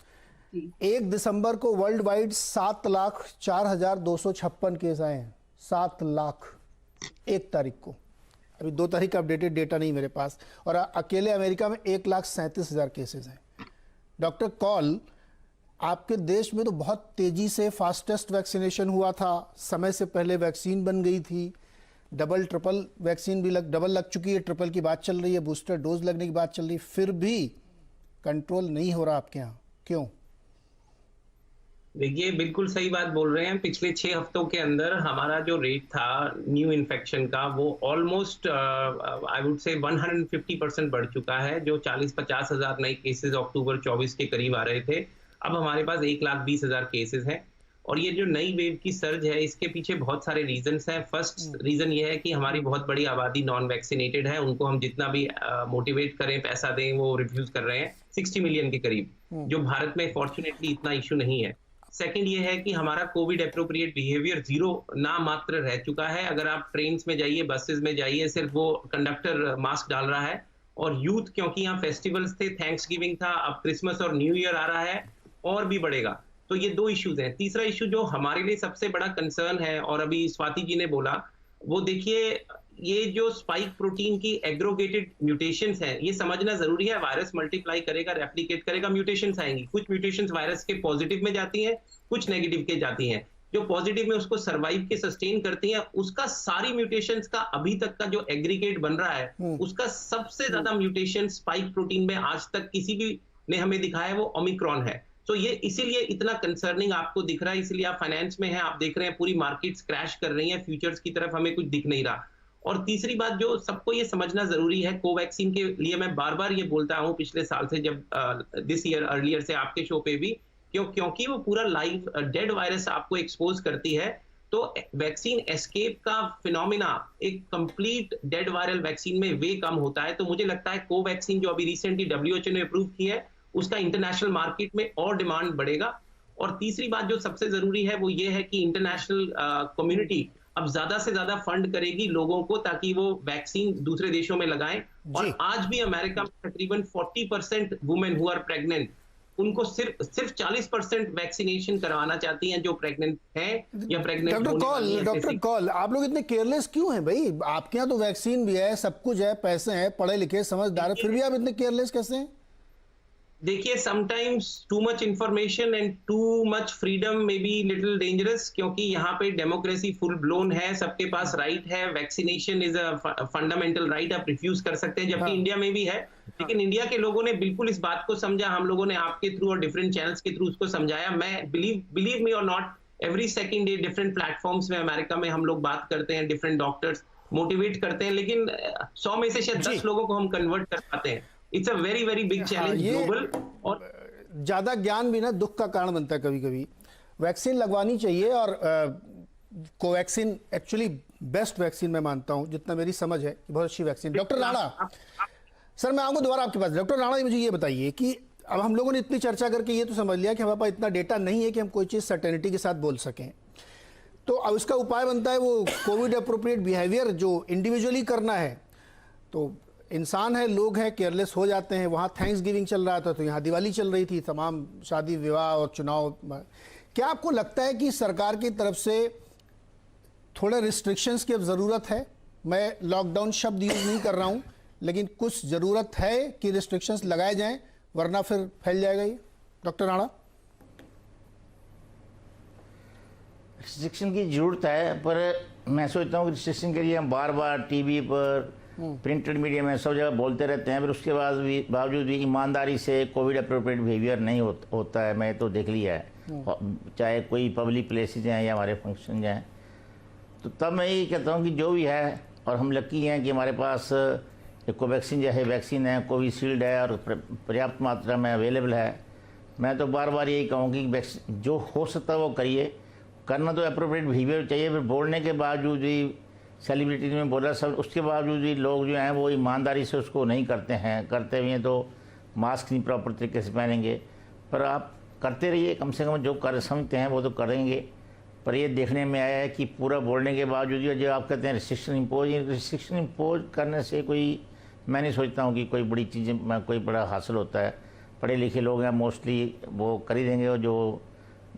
1 दिसंबर को वर्ल्ड वाइड 7,04,256 केस आए हैं। 7 लाख 1 तारीख को, अभी 2 तारीख का अपडेटेड डेटा नहीं मेरे पास, और अकेले अमेरिका में 1,37,000 केसेस हैं। डॉक्टर कॉल, आपके देश में तो बहुत तेजी से फास्टेस्ट वैक्सीनेशन हुआ था, समय से पहले वैक्सीन बन गई थी, डबल ट्रिपल वैक्सीन भी डबल लग चुकी है, ट्रिपल की बात चल रही है, बूस्टर डोज लगने की बात चल रही है, फिर भी कंट्रोल नहीं हो रहा आपके यहाँ, क्यों? देखिए बिल्कुल सही बात बोल रहे हैं। पिछले 6 हफ्तों के अंदर हमारा जो रेट था न्यू इन्फेक्शन का, वो ऑलमोस्ट आई वुड से 150% बढ़ चुका है। जो 40-50 हजार नए केसेस अक्टूबर 24 के करीब आ रहे थे, अब हमारे पास 1,20,000 केसेस हैं। और ये जो नई वेव की सर्ज है, इसके पीछे बहुत सारे रीजंस हैं। फर्स्ट रीजन ये है कि हमारी बहुत बड़ी आबादी नॉन वैक्सीनेटेड है, उनको हम जितना भी मोटिवेट करें, पैसा दें, वो रिफ्यूज कर रहे हैं। 60 मिलियन के करीब, जो भारत में फॉर्चुनेटली इतना इशू नहीं है। सेकंड ये है कि हमारा कोविड एप्रोप्रिएट बिहेवियर 0 ना मात्र रह चुका है। अगर आप ट्रेन में जाइए, बसेस में जाइए, सिर्फ वो कंडक्टर मास्क डाल रहा है। और यूथ, क्योंकि यहाँ फेस्टिवल्स थे, थैंक्स गिविंग था, अब क्रिसमस और न्यू ईयर आ रहा है और भी बढ़ेगा। तो ये 2 इश्यूज हैं। तीसरा इश्यू जो हमारे लिए सबसे बड़ा कंसर्न है, और अभी स्वाति जी ने बोला, वो देखिए ये जो स्पाइक प्रोटीन की एग्रोगेटेड म्यूटेशंस हैं, ये समझना जरूरी है। वायरस मल्टीप्लाई करेगा, रेप्लिकेट करेगा, म्यूटेशंस आएंगी। कुछ म्यूटेशंस वायरस के पॉजिटिव में जाती हैं, कुछ नेगेटिव के जाती हैं। जो पॉजिटिव में उसको सर्वाइव के सस्टेन करती हैं, उसका सारी म्यूटेशंस का अभी तक का जो एग्रीगेट बन रहा है, उसका सबसे ज्यादा म्यूटेशन स्पाइक प्रोटीन में आज तक किसी भी ने हमें दिखाया है, वो ओमिक्रॉन है। तो ये इसीलिए इतना कंसर्निंग आपको दिख रहा है, इसलिए आप फाइनेंस में हैं, आप देख रहे हैं पूरी मार्केट्स क्रैश कर रही हैं, फ्यूचर्स की तरफ हमें कुछ दिख नहीं रहा। और तीसरी बात जो सबको ये समझना जरूरी है, कोवैक्सीन के लिए मैं बार बार ये बोलता हूं पिछले साल से, जब दिस ईयर अर्लियर से आपके शो पे भी, क्योंकि वो पूरा लाइव डेड वायरस आपको एक्सपोज करती है। तो वैक्सीन एस्केप का फिनोमिना एक कंप्लीट डेड वायरल वैक्सीन में वे कम होता है। तो मुझे लगता है कोवैक्सीन जो अभी रिसेंटली WHO ने अप्रूव की है, उसका इंटरनेशनल मार्केट में और डिमांड बढ़ेगा। और तीसरी बात जो सबसे जरूरी है वो ये है कि इंटरनेशनल कम्युनिटी अब ज्यादा से ज्यादा फंड करेगी लोगों को, ताकि वो वैक्सीन दूसरे देशों में लगाएं। और आज भी अमेरिका में तकरीबन 40% वुमेन हु आर प्रेग्नेंट, उनको सिर्फ 40% वैक्सीनेशन करवाना चाहती हैं जो प्रेग्नेंट हैं या प्रेग्नेंट। डॉक्टर कॉल, आप लोग इतने केयरलेस क्यों हैं भाई? आपके यहाँ तो वैक्सीन भी है, सब कुछ है, पैसे हैं, पढ़े लिखे समझदार, फिर भी आप इतने केयरलेस कैसे हैं? देखिए sometimes too much information and too much freedom may be little dangerous, क्योंकि यहाँ पे डेमोक्रेसी फुल ब्लोन है, सबके पास राइट है, vaccination is a fundamental right, आप रिफ्यूज कर सकते हैं, जबकि इंडिया में भी है। लेकिन इंडिया के लोगों ने बिल्कुल इस बात को समझा, हम लोगों ने आपके थ्रू और डिफरेंट चैनल्स के थ्रू उसको समझाया। मैं बिलीव मी और not, every second day different platforms में अमेरिका में हम लोग बात करते हैं, डिफरेंट डॉक्टर्स मोटिवेट करते हैं, लेकिन 100 में से शायद 10 लोगों को हम कन्वर्ट कर पाते हैं। It's a very very big challenge global. और ज्यादा ज्ञान भी ना दुख का कारण बनता है कभी कभी। वैक्सीन लगवानी चाहिए, और कोवैक्सीन एक्चुअली बेस्ट वैक्सीन मैं मानता हूं, जितना मेरी समझ है कि बहुत अच्छी वैक्सीन। डॉक्टर राणा सर, मैं आऊंगा दोबारा आपके पास। डॉक्टर राणा मुझे ये बताइए कि अब हम लोगों ने इतनी चर्चा करके ये तो समझ लिया कि हमारे पास इतना डेटा नहीं है कि हम कोई चीज़ सर्टेनिटी के साथ बोल सकें, तो अब इसका उपाय बनता है वो कोविड अप्रोप्रिएट बिहेवियर जो इंडिविजुअली करना है। तो इंसान है, लोग हैं, केयरलेस हो जाते हैं। वहाँ थैंक्स गिविंग चल रहा था, तो यहाँ दिवाली चल रही थी, तमाम शादी विवाह और चुनाव। क्या आपको लगता है कि सरकार की तरफ से थोड़े रिस्ट्रिक्शंस की अब ज़रूरत है? मैं लॉकडाउन शब्द यूज़ नहीं कर रहा हूँ, लेकिन कुछ ज़रूरत है कि रिस्ट्रिक्शंस लगाए जाएं, वरना फिर फैल जाएगा ये। डॉक्टर राणा? रिस्ट्रिक्शन की जरूरत है, पर मैं सोचता हूँ कि रिस्ट्रिक्शन के लिए हम बार बार टीवी पर, प्रिंटेड मीडिया में सब जगह बोलते रहते हैं, पर उसके बावजूद भी ईमानदारी से कोविड अप्रोप्रिएट बिहेवियर नहीं होता है। मैं तो देख लिया है, चाहे कोई पब्लिक प्लेसेज हैं या हमारे फंक्शन हैं। तो तब मैं यही कहता हूँ कि जो भी है, और हम लकी हैं कि हमारे पास कोवैक्सीन जो है वैक्सीन है, कोविशील्ड है, और पर्याप्त मात्रा में अवेलेबल है। मैं तो बार बार यही कहूँ कि जो हो सकता है वो करिए। करना तो अप्रोप्रिएट बिहेवियर चाहिए, फिर बोलने के बावजूद भी, सेलिब्रिटी में बोला सब, उसके बावजूद भी लोग जो हैं वो ईमानदारी से उसको नहीं करते हैं। करते हुए तो मास्क नहीं प्रॉपर तरीके से पहनेंगे, पर आप करते रहिए, कम से कम जो कर समझते हैं वो तो करेंगे। पर ये देखने में आया है कि पूरा बोलने के बावजूद जो आप कहते हैं रिस्ट्रिक्शन इम्पोज करने से कोई, मैं नहीं सोचता हूँ कि कोई बड़ी चीज़ में कोई बड़ा हासिल होता है। पढ़े लिखे लोग हैं मोस्टली, वो कर ही देंगे, और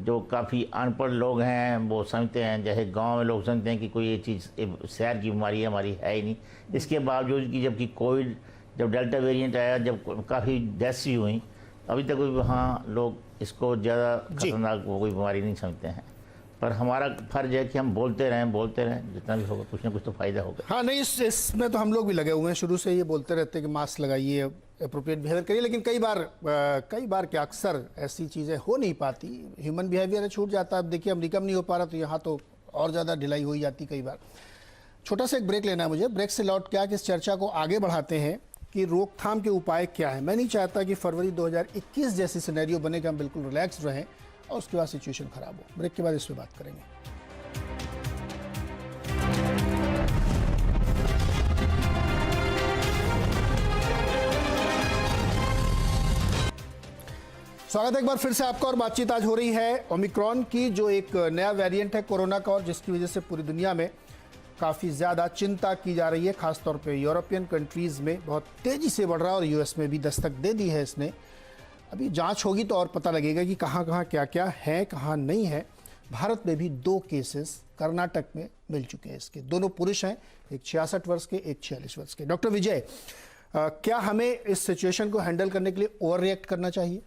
जो काफ़ी अनपढ़ लोग हैं वो समझते हैं, जैसे गांव में लोग समझते हैं कि कोई ये चीज़ शहर की बीमारी हमारी है ही नहीं। इसके बावजूद कि जबकि कोविड, जब डेल्टा वेरिएंट आया, जब काफ़ी डेथ्स भी हुई, अभी तक कोई वहाँ लोग इसको ज़्यादा खतरनाक कोई बीमारी नहीं समझते हैं। पर हमारा फर्ज है कि हम बोलते रहें, जितना भी होगा कुछ ना कुछ तो फ़ायदा होगा। हाँ, नहीं, इसमें तो हम लोग भी लगे हुए हैं, शुरू से ये बोलते रहते हैं कि मास्क लगाइए, अप्रोप्रिएट बिहेवियर करिए, लेकिन कई बार क्या अक्सर ऐसी चीज़ें हो नहीं पाती, ह्यूमन बिहेवियर छूट जाता है। अब देखिए अमेरिका में नहीं हो पा रहा, तो यहाँ तो और ज़्यादा ढिलाई हो जाती कई बार। छोटा सा एक ब्रेक लेना है मुझे, ब्रेक से लौट के आके इस चर्चा को आगे बढ़ाते हैं कि रोकथाम के उपाय क्या है। मैं नहीं चाहता कि फरवरी 2021 जैसी सिनेरियो बने कि हम बिल्कुल रिलैक्स रहें और उसके बाद सिचुएशन खराब हो। ब्रेक के बाद इस पर बात करेंगे। स्वागत है एक बार फिर से आपका, और बातचीत आज हो रही है ओमिक्रॉन की, जो एक नया वेरिएंट है कोरोना का, और जिसकी वजह से पूरी दुनिया में काफ़ी ज़्यादा चिंता की जा रही है। खासतौर पे यूरोपियन कंट्रीज़ में बहुत तेज़ी से बढ़ रहा है, और यूएस में भी दस्तक दे दी है इसने। अभी जांच होगी तो और पता लगेगा कि कहाँ कहाँ क्या क्या है, कहाँ नहीं है। भारत में भी 2 केसेस कर्नाटक में मिल चुके हैं इसके। दोनों पुरुष हैं, एक 66 वर्ष के, एक 46 वर्ष के। डॉक्टर विजय, क्या हमें इस सिचुएशन को हैंडल करने के लिए ओवर रिएक्ट करना चाहिए?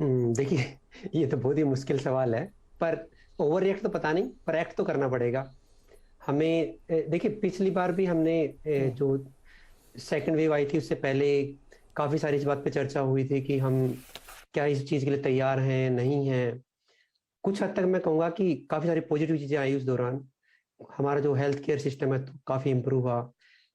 देखिए, ये तो बहुत ही मुश्किल सवाल है, पर ओवर रिएक्ट तो पता नहीं, पर एक्ट तो करना पड़ेगा हमें। देखिए, पिछली बार भी हमने जो सेकंड वेव आई थी, उससे पहले काफी सारी इस बात पे चर्चा हुई थी कि हम क्या इस चीज के लिए तैयार हैं, नहीं हैं। कुछ हद तक मैं कहूँगा कि काफी सारी पॉजिटिव चीजें आई उस दौरान। हमारा जो हेल्थ केयर सिस्टम है तो काफी इम्प्रूव हुआ,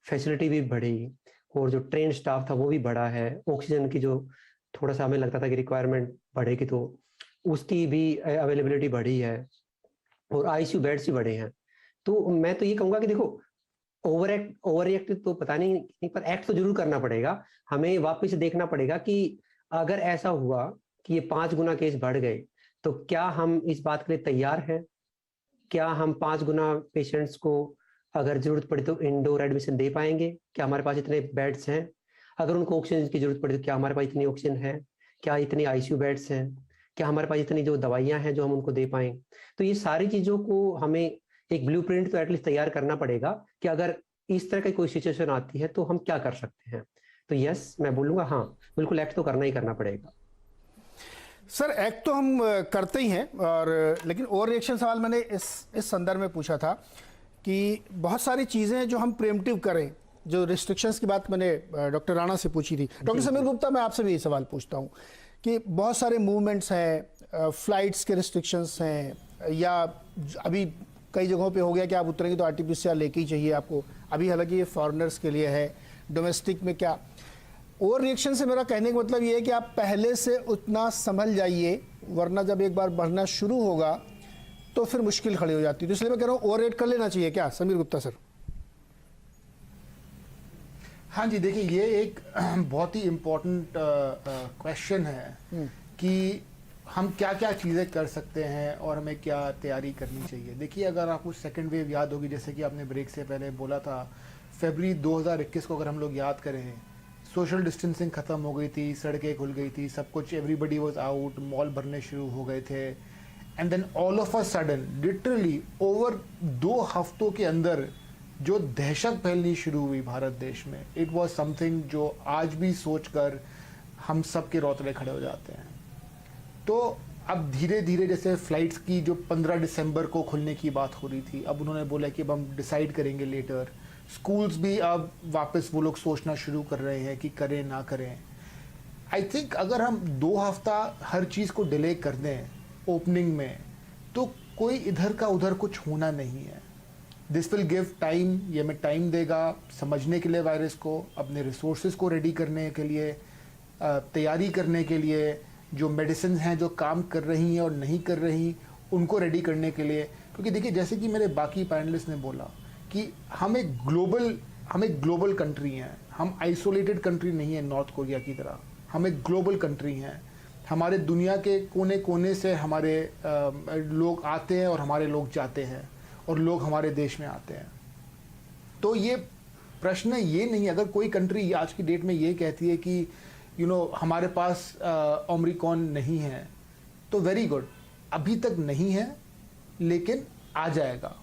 फैसिलिटी भी बढ़ी, और जो ट्रेन स्टाफ था वो भी बढ़ा है। ऑक्सीजन की जो थोड़ा सा हमें लगता था कि रिक्वायरमेंट बढ़ेगी, तो उसकी भी अवेलेबिलिटी बढ़ी है, और आईसीयू बेड्स भी बढ़े हैं। तो मैं तो ये कहूँगा कि देखो, ओवर रिएक्ट तो पता नहीं, पर एक्ट तो जरूर करना पड़ेगा। हमें वापस से देखना पड़ेगा कि अगर ऐसा हुआ कि ये 5 गुना केस बढ़ गए, तो क्या हम इस बात के लिए तैयार हैं? क्या हम 5 गुना पेशेंट्स को अगर जरूरत पड़ी तो इंडोर एडमिशन दे पाएंगे? क्या हमारे पास इतने बेड्स हैं? अगर उनको ऑक्सीजन की जरूरत पड़ी तो क्या हमारे पास इतनी ऑक्सीजन है? क्या इतनी आईसीयू बेड्स हैं? क्या हमारे पास इतनी जो दवाइयां हैं जो हम उनको दे पाएं? तो ये सारी चीजों को हमें एक ब्लूप्रिंट तो एटलीस्ट तैयार करना पड़ेगा कि अगर इस तरह की कोई सिचुएशन आती है तो हम क्या कर सकते हैं। तो तो यस, मैं बोलूंगा हाँ, बिल्कुल एक्ट तो करना ही करना पड़ेगा। सर एक्ट तो हम करते ही हैं, और लेकिन ओवर रिएक्शन सवाल मैंने इस संदर्भ में पूछा था कि बहुत सारी चीज़ें हैं जो हम प्रेम्प्टिव करें, जो रिस्ट्रिक्शंस की बात मैंने डॉक्टर राणा से पूछी थी। डॉक्टर समीर गुप्ता, मैं आपसे भी ये सवाल पूछता हूँ कि बहुत सारे मूवमेंट्स हैं, फ्लाइट्स के रिस्ट्रिक्शंस हैं, या अभी कई जगहों पे हो गया कि आप उतरेंगे तो आरटीपीसीआर लेके ही चाहिए आपको। अभी हालांकि ये फॉरेनर्स के लिए है, डोमेस्टिक में क्या। ओवर रिएक्शन से मेरा कहने का मतलब ये है कि आप पहले से उतना संभल जाइए, वरना जब एक बार बढ़ना शुरू होगा तो फिर मुश्किल खड़ी हो जाती है। तो इसलिए मैं कह रहा हूँ ओवर रेट कर लेना चाहिए क्या, समीर गुप्ता सर? हाँ जी, देखिए ये एक बहुत ही इम्पोर्टेंट क्वेश्चन है कि हम क्या क्या चीज़ें कर सकते हैं और हमें क्या तैयारी करनी चाहिए। देखिए, अगर आपको सेकेंड वेव याद होगी, जैसे कि आपने ब्रेक से पहले बोला था, फरवरी 2021 को अगर हम लोग याद करें, सोशल डिस्टेंसिंग ख़त्म हो गई थी, सड़कें खुल गई थी, सब कुछ, एवरीबडी वाज आउट, मॉल भरने शुरू हो गए थे, and then all of a sudden literally over 2 हफ्तों के अंदर जो दहशत फैलनी शुरू हुई भारत देश में, इट वाज समथिंग जो आज भी सोचकर हम सब के रोतले खड़े हो जाते हैं। तो अब धीरे धीरे जैसे फ्लाइट्स की जो 15 दिसंबर को खुलने की बात हो रही थी, अब उन्होंने बोला कि अब हम डिसाइड करेंगे लेटर। स्कूल्स भी अब वापस वो लोग सोचना शुरू कर रहे हैं कि करें ना करें। आई थिंक अगर हम 2 हफ्ता हर चीज़ को डिले कर दें ओपनिंग में, तो कोई इधर का उधर कुछ होना नहीं है। दिस विल गिव टाइम, ये हमें टाइम देगा समझने के लिए वायरस को, अपने रिसोर्सेज को रेडी करने के लिए, तैयारी करने के लिए, जो मेडिसिन हैं जो काम कर रही हैं और नहीं कर रही उनको रेडी करने के लिए। क्योंकि देखिए, जैसे कि मेरे बाकी पैनलिस्ट ने बोला कि हम एक ग्लोबल कंट्री हैं, हम आइसोलेटेड कंट्री नहीं है नॉर्थ कोरिया की तरह, हम एक ग्लोबल कंट्री हैं। हमारे दुनिया के कोने कोने से हमारे लोग आते हैं और हमारे लोग जाते हैं, और लोग हमारे देश में आते हैं। तो ये प्रश्न ये नहीं, अगर कोई कंट्री आज की डेट में ये कहती है कि हमारे पास ओमिक्रॉन नहीं है, तो वेरी गुड, अभी तक नहीं है लेकिन आ जाएगा।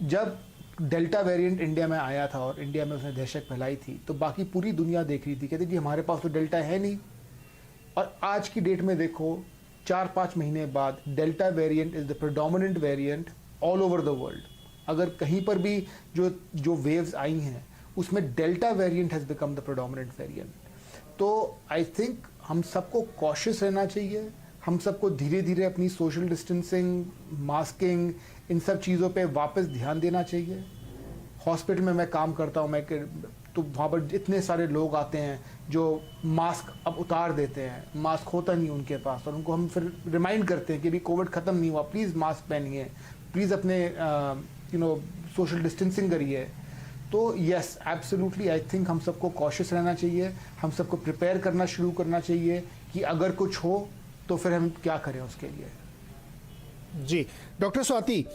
जब डेल्टा वेरिएंट इंडिया में आया था और इंडिया में उसने दहशत फैलाई थी, तो बाकी पूरी दुनिया देख रही थी, कहती जी हमारे पास तो डेल्टा है नहीं। और आज की डेट में देखो, 4-5 महीने बाद delta variant is the predominant variant all over the world. अगर कहीं पर भी जो वेव्स आई हैं, उसमें delta variant has become the predominant variant. तो आई थिंक हम सबको कॉशियस रहना चाहिए, हम सबको धीरे धीरे अपनी सोशल डिस्टेंसिंग, मास्किंग, इन सब चीज़ों पे वापस ध्यान देना चाहिए। हॉस्पिटल में मैं काम करता हूँ, तो वहाँ पर इतने सारे लोग आते हैं जो मास्क अब उतार देते हैं, मास्क होता नहीं उनके पास, और उनको हम फिर रिमाइंड करते हैं कि अभी कोविड ख़त्म नहीं हुआ, प्लीज़ मास्क पहनिए, प्लीज़ अपने सोशल डिस्टेंसिंग करिए। तो यस, एब्सोल्युटली, आई थिंक हम सबको कॉशियस रहना चाहिए, हम सबको प्रिपेयर करना शुरू करना चाहिए कि अगर कुछ हो तो फिर हम क्या करें उसके लिए। जी डॉक्टर स्वाति,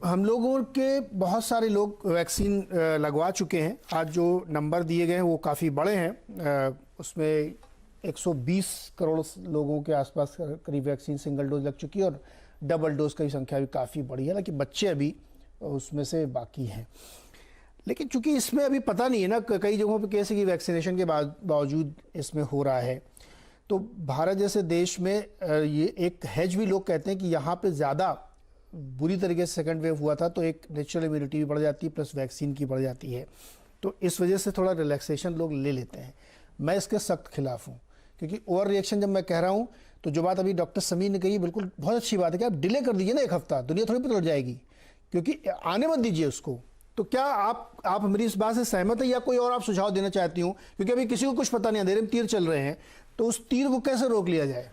हम लोगों के बहुत सारे लोग वैक्सीन लगवा चुके हैं। आज जो नंबर दिए गए हैं वो काफ़ी बड़े हैं, उसमें 120 करोड़ लोगों के आसपास करीब वैक्सीन सिंगल डोज लग चुकी है, और डबल डोज की संख्या भी काफ़ी बड़ी है, हालांकि बच्चे अभी उसमें से बाकी हैं। लेकिन चूंकि इसमें अभी पता नहीं है ना, कई जगहों पे केस है कि वैक्सीनेशन के बावजूद इसमें हो रहा है, तो भारत जैसे देश में ये एक हैज भी लोग कहते हैं कि यहाँ पे ज़्यादा बुरी तरीके से सेकंड वेव हुआ था, तो एक नेचुरल इम्यूनिटी भी बढ़ जाती है, प्लस वैक्सीन की बढ़ जाती है, तो इस वजह से थोड़ा रिलैक्सेशन लोग ले लेते हैं। मैं इसके सख्त खिलाफ हूँ, क्योंकि ओवर रिएक्शन जब मैं कह रहा हूँ, तो जो बात अभी डॉक्टर समीर ने कही बिल्कुल बहुत अच्छी बात है कि आप डिले कर दीजिए ना 1 हफ्ता, दुनिया थोड़ी पलट जाएगी, क्योंकि आने मत दीजिए उसको। तो क्या आप मेरी इस बात से सहमत है, या कोई और आप सुझाव देना चाहती हूँ? क्योंकि अभी किसी को कुछ पता नहीं, अंधेरे में तीर चल रहे हैं, तो उस तीर को कैसे रोक लिया जाए?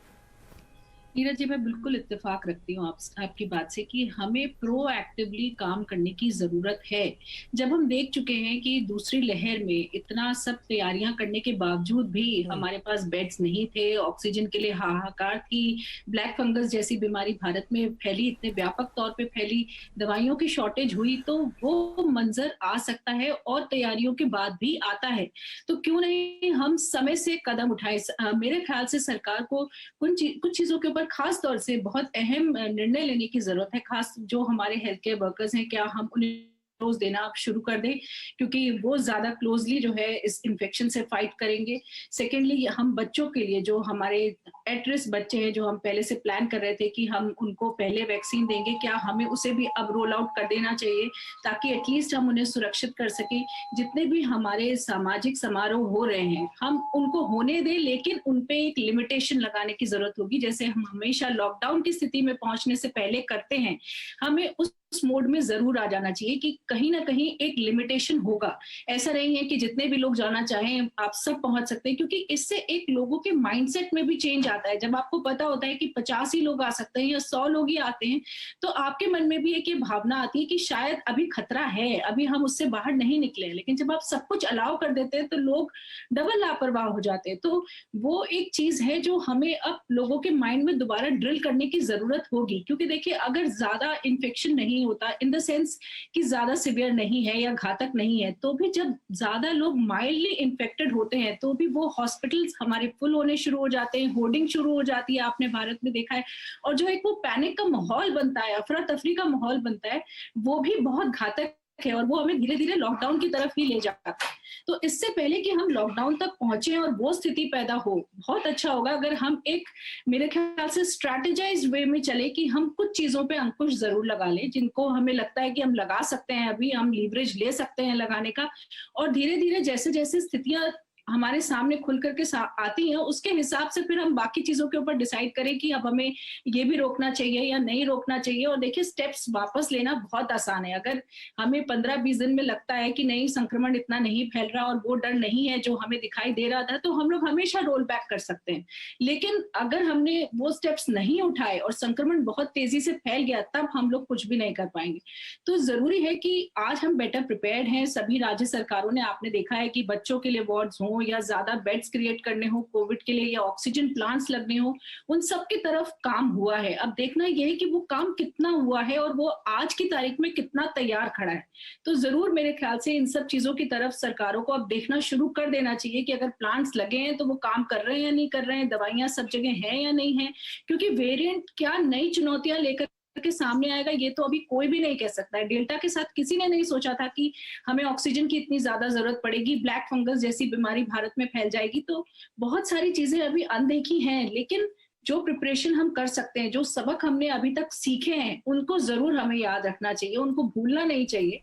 नीरज जी, मैं बिल्कुल इत्तेफाक रखती हूँ आपकी बात से कि हमें प्रोएक्टिवली काम करने की जरूरत है। जब हम देख चुके हैं कि दूसरी लहर में इतना सब तैयारियां करने के बावजूद भी हमारे पास बेड्स नहीं थे, ऑक्सीजन के लिए हाहाकार थी, ब्लैक फंगस जैसी बीमारी भारत में फैली, इतने व्यापक तौर पे फैली, दवाइयों की शॉर्टेज हुई, तो वो मंजर आ सकता है और तैयारियों के बाद भी आता है। तो क्यों नहीं हम समय से कदम उठाए। मेरे ख्याल से सरकार को कुछ चीजों के ऊपर खास तौर से बहुत अहम निर्णय लेने की जरूरत है। खास जो हमारे हेल्थ केयर वर्कर्स हैं, क्या हम उन्हें डोज देना आप शुरू कर दें, क्योंकि वो ज़्यादा क्लोजली जो है इस इन्फेक्शन से फाइट करेंगे। सेकेंडली, हम बच्चों के लिए, जो हमारे एट रिस्क बच्चे हैं, जो हम पहले से प्लान कर रहे थे कि हम उनको पहले वैक्सीन देंगे, क्या हमें उसे भी अब रोल आउट कर देना चाहिए, ताकि एटलीस्ट हम उन्हें सुरक्षित कर सकें। जितने भी हमारे सामाजिक समारोह हो रहे हैं, हम उनको होने दें, लेकिन उन पे एक लिमिटेशन लगाने की जरूरत होगी। जैसे हम हमेशा लॉकडाउन की स्थिति में पहुंचने से पहले करते हैं, हमें उस मोड में जरूर आ जाना चाहिए कि कहीं ना कहीं एक लिमिटेशन होगा। ऐसा नहीं है कि जितने भी लोग जाना चाहें आप सब पहुंच सकते हैं, क्योंकि इससे एक लोगों के माइंडसेट में भी चेंज आता है। जब आपको पता होता है कि 50 ही लोग आ सकते हैं या 100 लोग ही आते हैं, तो आपके मन में भी एक ये भावना आती है कि शायद अभी खतरा है, अभी हम उससे बाहर नहीं निकले। लेकिन जब आप सब कुछ अलाउ कर देते हैं तो लोग डबल लापरवाह हो जाते हैं। तो वो एक चीज है जो हमें अब लोगों के माइंड में दोबारा ड्रिल करने की जरूरत होगी। क्योंकि देखिए, अगर ज्यादा इन्फेक्शन नहीं होता, इन द सेंस कि ज्यादा सिवियर नहीं है या घातक नहीं है, तो भी जब ज्यादा लोग माइल्डली इन्फेक्टेड होते हैं तो भी वो हॉस्पिटल्स हमारे फुल होने शुरू हो जाते हैं, होर्डिंग शुरू हो जाती है, आपने भारत में देखा है। और जो एक वो पैनिक का माहौल बनता है, अफरा तफरी का माहौल बनता है, वो भी बहुत घातक है और वो हमें धीरे धीरे लॉकडाउन की तरफ ही ले जाता है। तो इससे पहले कि हम लॉकडाउन तक पहुंचे और वो स्थिति पैदा हो, बहुत अच्छा होगा अगर हम एक, मेरे ख्याल से स्ट्रैटेजाइज्ड वे में चले कि हम कुछ चीजों पे अंकुश जरूर लगा लें, जिनको हमें लगता है कि हम लगा सकते हैं, अभी हम लीवरेज ले सकते हैं लगाने का। और धीरे धीरे जैसे जैसे स्थितियां हमारे सामने खुल करके आती हैं, उसके हिसाब से फिर हम बाकी चीजों के ऊपर डिसाइड करें कि अब हमें ये भी रोकना चाहिए या नहीं रोकना चाहिए। और देखिए, स्टेप्स वापस लेना बहुत आसान है। अगर हमें 15-20 दिन में लगता है कि नहीं, संक्रमण इतना नहीं फैल रहा और वो डर नहीं है जो हमें दिखाई दे रहा था, तो हम लोग हमेशा रोल बैक कर सकते हैं। लेकिन अगर हमने वो स्टेप्स नहीं उठाए और संक्रमण बहुत तेजी से फैल गया, तब हम लोग कुछ भी नहीं कर पाएंगे। तो जरूरी है कि आज हम बेटर प्रिपेयर्ड हैं। सभी राज्य सरकारों ने, आपने देखा है कि बच्चों के लिए वार्ड्स हों या ज्यादा बेड्स क्रिएट करने हो कोविड के लिए, या ऑक्सीजन प्लांट्स लगने हो, उन सब की तरफ काम हुआ है। अब देखना यह है कि वो काम कितना हुआ है और वो आज की तारीख में कितना तैयार खड़ा है। तो जरूर मेरे ख्याल से इन सब चीजों की तरफ सरकारों को अब देखना शुरू कर देना चाहिए कि अगर प्लांट्स लगे हैं तो वो काम कर रहे हैं या नहीं कर रहे हैं, दवाइयां सब जगह है या नहीं है। क्योंकि वेरिएंट क्या नई चुनौतियां लेकर के सामने आएगा, ये तो अभी कोई भी नहीं कह सकता है। डेल्टा के साथ किसी ने नहीं सोचा था कि हमें ऑक्सीजन की इतनी ज्यादा जरूरत पड़ेगी, ब्लैक फंगस जैसी बीमारी भारत में फैल जाएगी। तो बहुत सारी चीजें अभी अनदेखी हैं, लेकिन जो प्रिपरेशन हम कर सकते हैं, जो सबक हमने अभी तक सीखे हैं, उनको जरूर हमें याद रखना चाहिए, उनको भूलना नहीं चाहिए।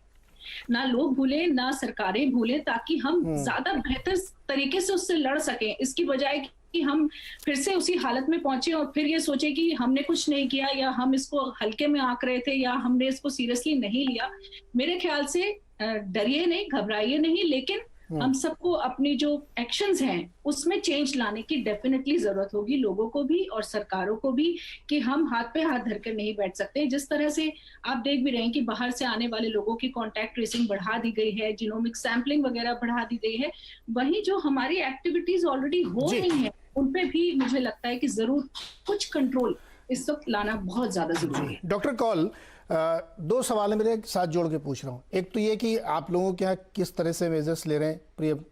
ना लोग भूलें, ना सरकारें भूलें, ताकि हम ज्यादा बेहतर तरीके से उससे लड़ सकें, इसकी बजाय कि हम फिर से उसी हालत में पहुंचे और फिर ये सोचे कि हमने कुछ नहीं किया, या हम इसको हल्के में आंक रहे थे, या हमने इसको सीरियसली नहीं लिया। मेरे ख्याल से डरिए नहीं, घबराइए नहीं, लेकिन हम सबको अपनी जो एक्शंस हैं उसमें चेंज लाने की डेफिनेटली जरूरत होगी, लोगों को भी और सरकारों को भी, कि हम हाथ पे हाथ धरकर नहीं बैठ सकते। जिस तरह से आप देख भी रहे हैं कि बाहर से आने वाले लोगों की कॉन्टैक्ट ट्रेसिंग बढ़ा दी गई है, जीनोमिक सैंपलिंग वगैरह बढ़ा दी गई है, वहीं जो हमारी एक्टिविटीज ऑलरेडी हो रही हैं उन पे भी मुझे लगता है कि जरूर कुछ कंट्रोल इस वक्त लाना बहुत ज्यादा जरूरी है। डॉक्टर कौल, दो सवाल है मेरे साथ जोड़ के पूछ रहा हूँ। एक तो ये कि आप लोगों के यहाँ किस तरह से मेजर्स ले रहे हैं,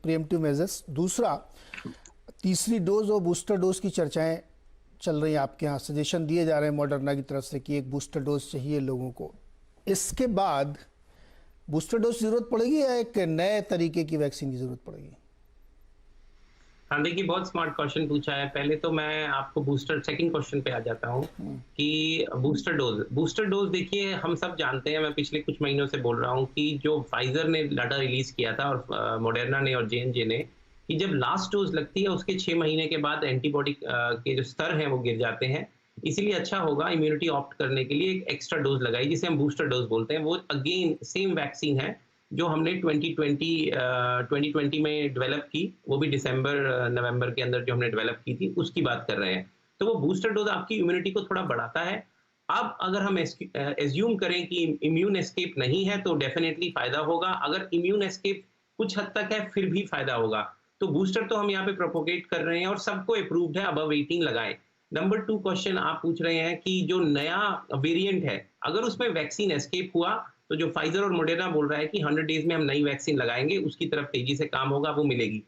प्रिएम्प्टिव मेजर्स। दूसरा, तीसरी डोज और बूस्टर डोज की चर्चाएं चल रही हैं आपके यहाँ, सजेशन दिए जा रहे हैं मॉडर्ना की तरफ से कि एक बूस्टर डोज चाहिए लोगों को। इसके बाद बूस्टर डोज की जरूरत पड़ेगी या एक नए तरीके की वैक्सीन की जरूरत पड़ेगी? हाँ, देखिए, बहुत स्मार्ट क्वेश्चन पूछा है। पहले तो मैं आपको सेकंड क्वेश्चन पे आ जाता हूँ कि बूस्टर डोज देखिए, हम सब जानते हैं, मैं पिछले कुछ महीनों से बोल रहा हूँ कि जो फाइजर ने डाटा रिलीज किया था और मॉडर्ना ने और J&J ने, कि जब लास्ट डोज लगती है उसके 6 महीने के बाद एंटीबॉडी के जो स्तर हैं वो गिर जाते हैं। इसीलिए अच्छा होगा इम्यूनिटी ऑप्ट करने के लिए एक एक्स्ट्रा डोज लगाई, जिसे हम बूस्टर डोज बोलते हैं। वो अगेन सेम वैक्सीन है जो हमने 2020 में डेवलप की, वो भी नवंबर के अंदर जो हमने डेवलप की थी, उसकी बात कर रहे हैं। तो वो बूस्टर डोज आपकी इम्यूनिटी को थोड़ा बढ़ाता है। अब अगर हम एज्यूम करें कि इम्यून एस्केप नहीं है तो डेफिनेटली फायदा होगा, अगर इम्यून एस्केप कुछ हद तक है फिर भी फायदा होगा। तो बूस्टर तो हम यहाँ पे प्रोपोगेट कर रहे हैं और सबको अप्रूव्ड है, अबव 18 लगाए। नंबर 2 क्वेश्चन आप पूछ रहे हैं कि जो नया वेरिएंट है, अगर उसमें वैक्सीन एस्केप हुआ तो जो फाइजर और मॉडर्ना बोल रहा है कि 100 डेज में हम नई वैक्सीन लगाएंगे, उसकी तरफ तेजी से काम होगा, वो मिलेगी।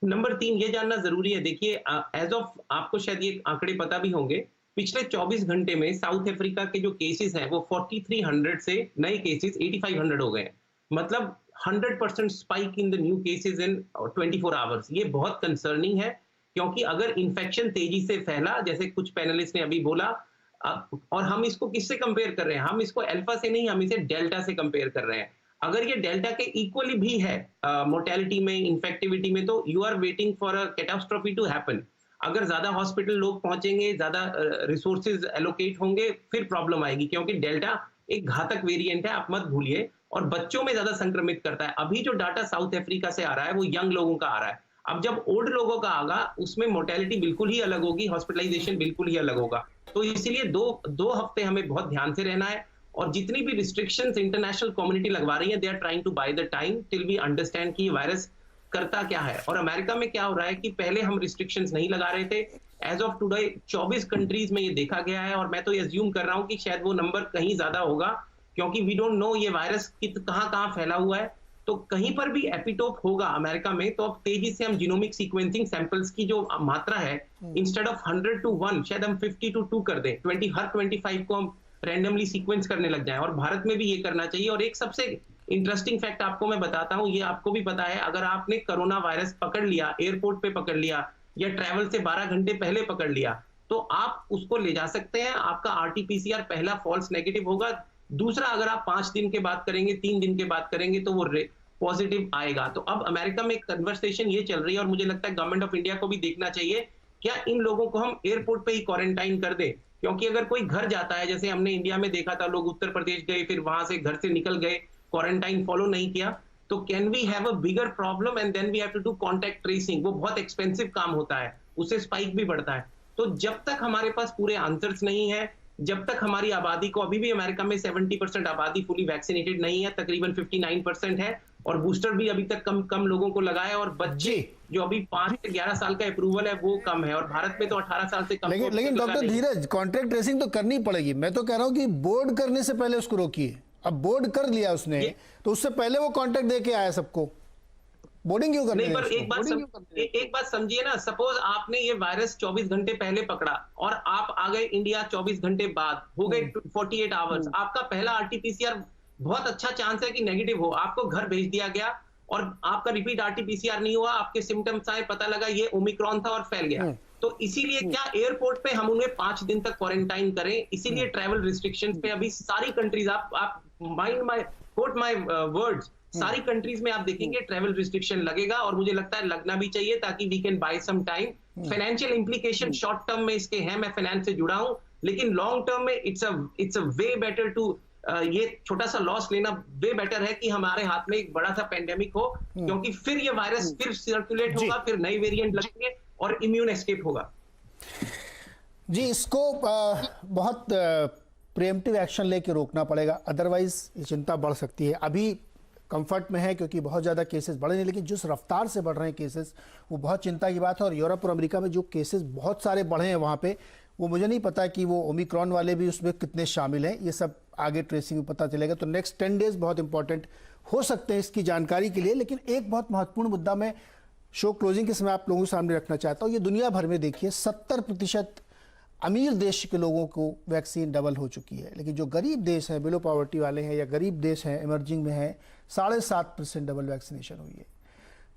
नंबर 3 ये जानना जरूरी है, देखिए एज ऑफ, आपको शायद ये आंकड़े पता भी होंगे, पिछले 24 घंटे में साउथ अफ्रीका के जो केसेस हैं वो 4300 से नए केसेस 8500 हो गए हैं। मतलब 100% spike in the new cases in 24 hours. ये बहुत कंसर्निंग है, क्योंकि अगर इन्फेक्शन तेजी से फैला, जैसे कुछ पैनलिस्ट ने अभी बोला, और हम इसको किससे कंपेयर कर रहे हैं? हम इसको अल्फा से नहीं, हम इसे डेल्टा से कंपेयर कर रहे हैं। अगर ये डेल्टा के इक्वली भी है मोर्टेलिटी में, इन्फेक्टिविटी में, तो you are waiting for a catastrophe to happen. अगर ज्यादा हॉस्पिटल लोग पहुंचेंगे, ज्यादा रिसोर्सेज एलोकेट होंगे, फिर प्रॉब्लम आएगी, क्योंकि डेल्टा एक घातक वेरिएंट है, आप मत भूलिए, और बच्चों में ज्यादा संक्रमित करता है। अभी जो डाटा साउथ अफ्रीका से आ रहा है वो यंग लोगों का आ रहा है। अब जब ओल्ड लोगों का आगा, उसमें मोर्टेलिटी बिल्कुल ही अलग होगी, हॉस्पिटलाइजेशन बिल्कुल ही अलग होगा। तो इसीलिए दो हफ्ते हमें बहुत ध्यान से रहना है, और जितनी भी रिस्ट्रिक्शंस इंटरनेशनल कम्युनिटी लगवा रही है, they are trying to buy the time till we understand कि वायरस करता क्या है। और अमेरिका में क्या हो रहा है कि पहले हम रिस्ट्रिक्शंस नहीं लगा रहे थे, एज ऑफ टुडे 24 कंट्रीज में ये देखा गया है, और मैं तो ये अज्यूम कर रहा हूं कि शायद वो नंबर कहीं ज्यादा होगा, क्योंकि वी डोंट नो ये वायरस कहां फैला हुआ है। तो कहीं पर भी एपिटोप होगा अमेरिका में, तो अब तेजी से हम जीनोमिक सीक्वेंसिंग सैंपल्स की जो मात्रा है, इंस्टेड ऑफ 100 to 1 शायद हम 50 to 2 कर दें, हर 25 को हम रैंडमली सीक्वेंस करने लग जाएं। और भारत में भी ये करना चाहिए। और एक सबसे इंटरेस्टिंग फैक्ट आपको मैं बताता हूं, ये आपको भी पता है, अगर आपने कोरोना वायरस पकड़ लिया, एयरपोर्ट पे पकड़ लिया, या ट्रैवल से 12 घंटे पहले पकड़ लिया, तो आप उसको ले जा सकते हैं। आपका RT-PCR पहला फॉल्स नेगेटिव होगा, दूसरा अगर आप 5 दिन के बाद करेंगे, 3 दिन के बाद करेंगे, तो वो पॉजिटिव आएगा। तो अब अमेरिका में एक कन्वर्सेशन ये चल रही है, और मुझे लगता है गवर्नमेंट ऑफ इंडिया को भी देखना चाहिए, क्या इन लोगों को हम एयरपोर्ट पे ही क्वारंटाइन कर दें? क्योंकि अगर कोई घर जाता है, जैसे हमने इंडिया में देखा था, लोग उत्तर प्रदेश गए, फिर वहां से घर से निकल गए, क्वारंटाइन फॉलो नहीं किया, तो can we have a bigger problem, and then we have to do contact tracing. वो बहुत एक्सपेंसिव काम होता है, उससे स्पाइक भी बढ़ता है। तो जब तक हमारे पास पूरे आंसर्स नहीं है, जब तक हमारी आबादी को, अभी भी अमेरिका में 70% आबादी फुली वैक्सीनेटेड नहीं है, तकरीबन 59% है, और बूस्टर भी अभी तक कम लोगों को लगा है, और बच्चे जो अभी 5 से 11 साल का अप्रूवल है वो कम है, और भारत में तो 18 साल से कम। लेकिन डॉक्टर धीरज, कॉन्ट्रैक्ट ट्रेसिंग तो करनी पड़ेगी। मैं तो कह रहा हूं कि बोर्ड करने से पहले उसको रोकिए। अब बोर्ड कर लिया उसने, तो उससे पहले वो कॉन्ट्रैक्ट दे के आया सबको, बोर्डिंग क्यों करनी? नहीं, पर एक बात समझिए ना, सपोज आपने ये वायरस 24 घंटे पहले पकड़ा, और आप आ गए इंडिया 24 घंटे बाद, हो गए 48 आवर्स, आपका पहला RT-PCR बहुत अच्छा चांस है कि नेगेटिव हो, आपको घर भेज दिया गया, और आपका रिपीट RT-PCR नहीं हुआ, आपके सिम्टम्स आए, पता लगा ये ओमिक्रॉन था और फैल गया। तो इसीलिए क्या एयरपोर्ट पे हम उन्हें 5 दिन तक क्वारंटाइन करें? इसीलिए ट्रैवल रिस्ट्रिक्शंस पे अभी सारी कंट्रीज, आप कोट माय वर्ड्स, सारी कंट्रीज में आप देखेंगे ट्रैवल रिस्ट्रिक्शन लगेगा, और मुझे लगता है लगना भी चाहिए, ताकि we can buy some time. Financial implication short term में इसके हैं, मैं फाइनेंस से जुड़ा हूं, लेकिन लॉन्ग टर्म में it's a way better to, ये छोटा सा लॉस लेना वे बेटर है कि हमारे हाथ में एक बड़ा सा पेंडेमिक हो, क्योंकि फिर ये वायरस फिर सर्कुलेट होगा, फिर नए वेरिएंट लगेंगे, और इम्यून एस्केप होगा। जी, इसको बहुत प्रिएम्प्टिव एक्शन लेके रोकना पड़ेगा, अदरवाइज ये चिंता बढ़ सकती है। अभी कंफर्ट में है क्योंकि बहुत ज़्यादा केसेस बढ़े नहीं, लेकिन जिस रफ्तार से बढ़ रहे हैं केसेस, वो बहुत चिंता की बात है। और यूरोप और अमेरिका में जो केसेस बहुत सारे बढ़े हैं वहाँ पे, वो मुझे नहीं पता कि वो ओमिक्रॉन वाले भी उसमें कितने शामिल हैं, ये सब आगे ट्रेसिंग में पता चलेगा। तो नेक्स्ट 10 डेज बहुत इंपॉर्टेंट हो सकते हैं इसकी जानकारी के लिए। लेकिन एक बहुत महत्वपूर्ण मुद्दा मैं शो क्लोजिंग के समय आप लोगों के सामने रखना चाहता हूँ। ये दुनिया भर में देखिए 70% अमीर देश के लोगों को वैक्सीन डबल हो चुकी है, लेकिन जो गरीब देश हैं, बिलो पॉवर्टी वाले हैं या गरीब देश हैं, इमर्जिंग में हैं, 7.5% डबल वैक्सीनेशन हुई है।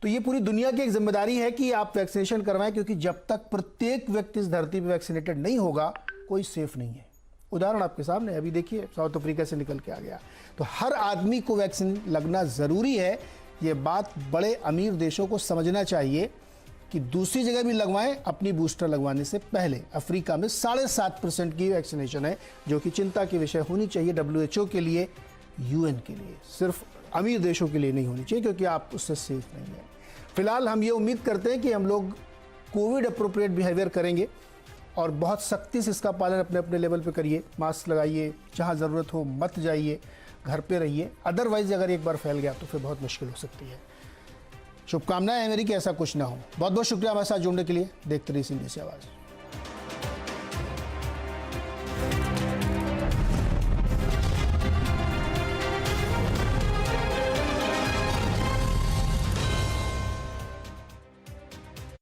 तो ये पूरी दुनिया की एक जिम्मेदारी है कि आप वैक्सीनेशन करवाएं, क्योंकि जब तक प्रत्येक व्यक्ति इस धरती पर वैक्सीनेटेड नहीं होगा, कोई सेफ नहीं है। उदाहरण आपके सामने अभी देखिए, साउथ अफ्रीका से निकल के आ गया। तो हर आदमी को वैक्सीन लगना ज़रूरी है। ये बात बड़े अमीर देशों को समझना चाहिए कि दूसरी जगह भी लगवाएं अपनी बूस्टर लगवाने से पहले। अफ्रीका में 7.5% की वैक्सीनेशन है, जो कि चिंता की विषय होनी चाहिए WHO के लिए, UN के लिए, सिर्फ अमीर देशों के लिए नहीं होनी चाहिए, क्योंकि आप उससे सेफ नहीं है। फिलहाल हम ये उम्मीद करते हैं कि हम लोग कोविड अप्रोप्रिएट बिहेवियर करेंगे, और बहुत सख्ती से इसका पालन अपने अपने लेवल पे करिए। मास्क लगाइए, जहाँ ज़रूरत हो मत जाइए, घर पे रहिए। अदरवाइज अगर एक बार फैल गया तो फिर बहुत मुश्किल हो सकती है। शुभकामनाएं हैं मेरी कि ऐसा कुछ ना हो। बहुत बहुत शुक्रिया हमारे साथ जुड़ने के लिए। देखते रहिए CNBC आवाज़।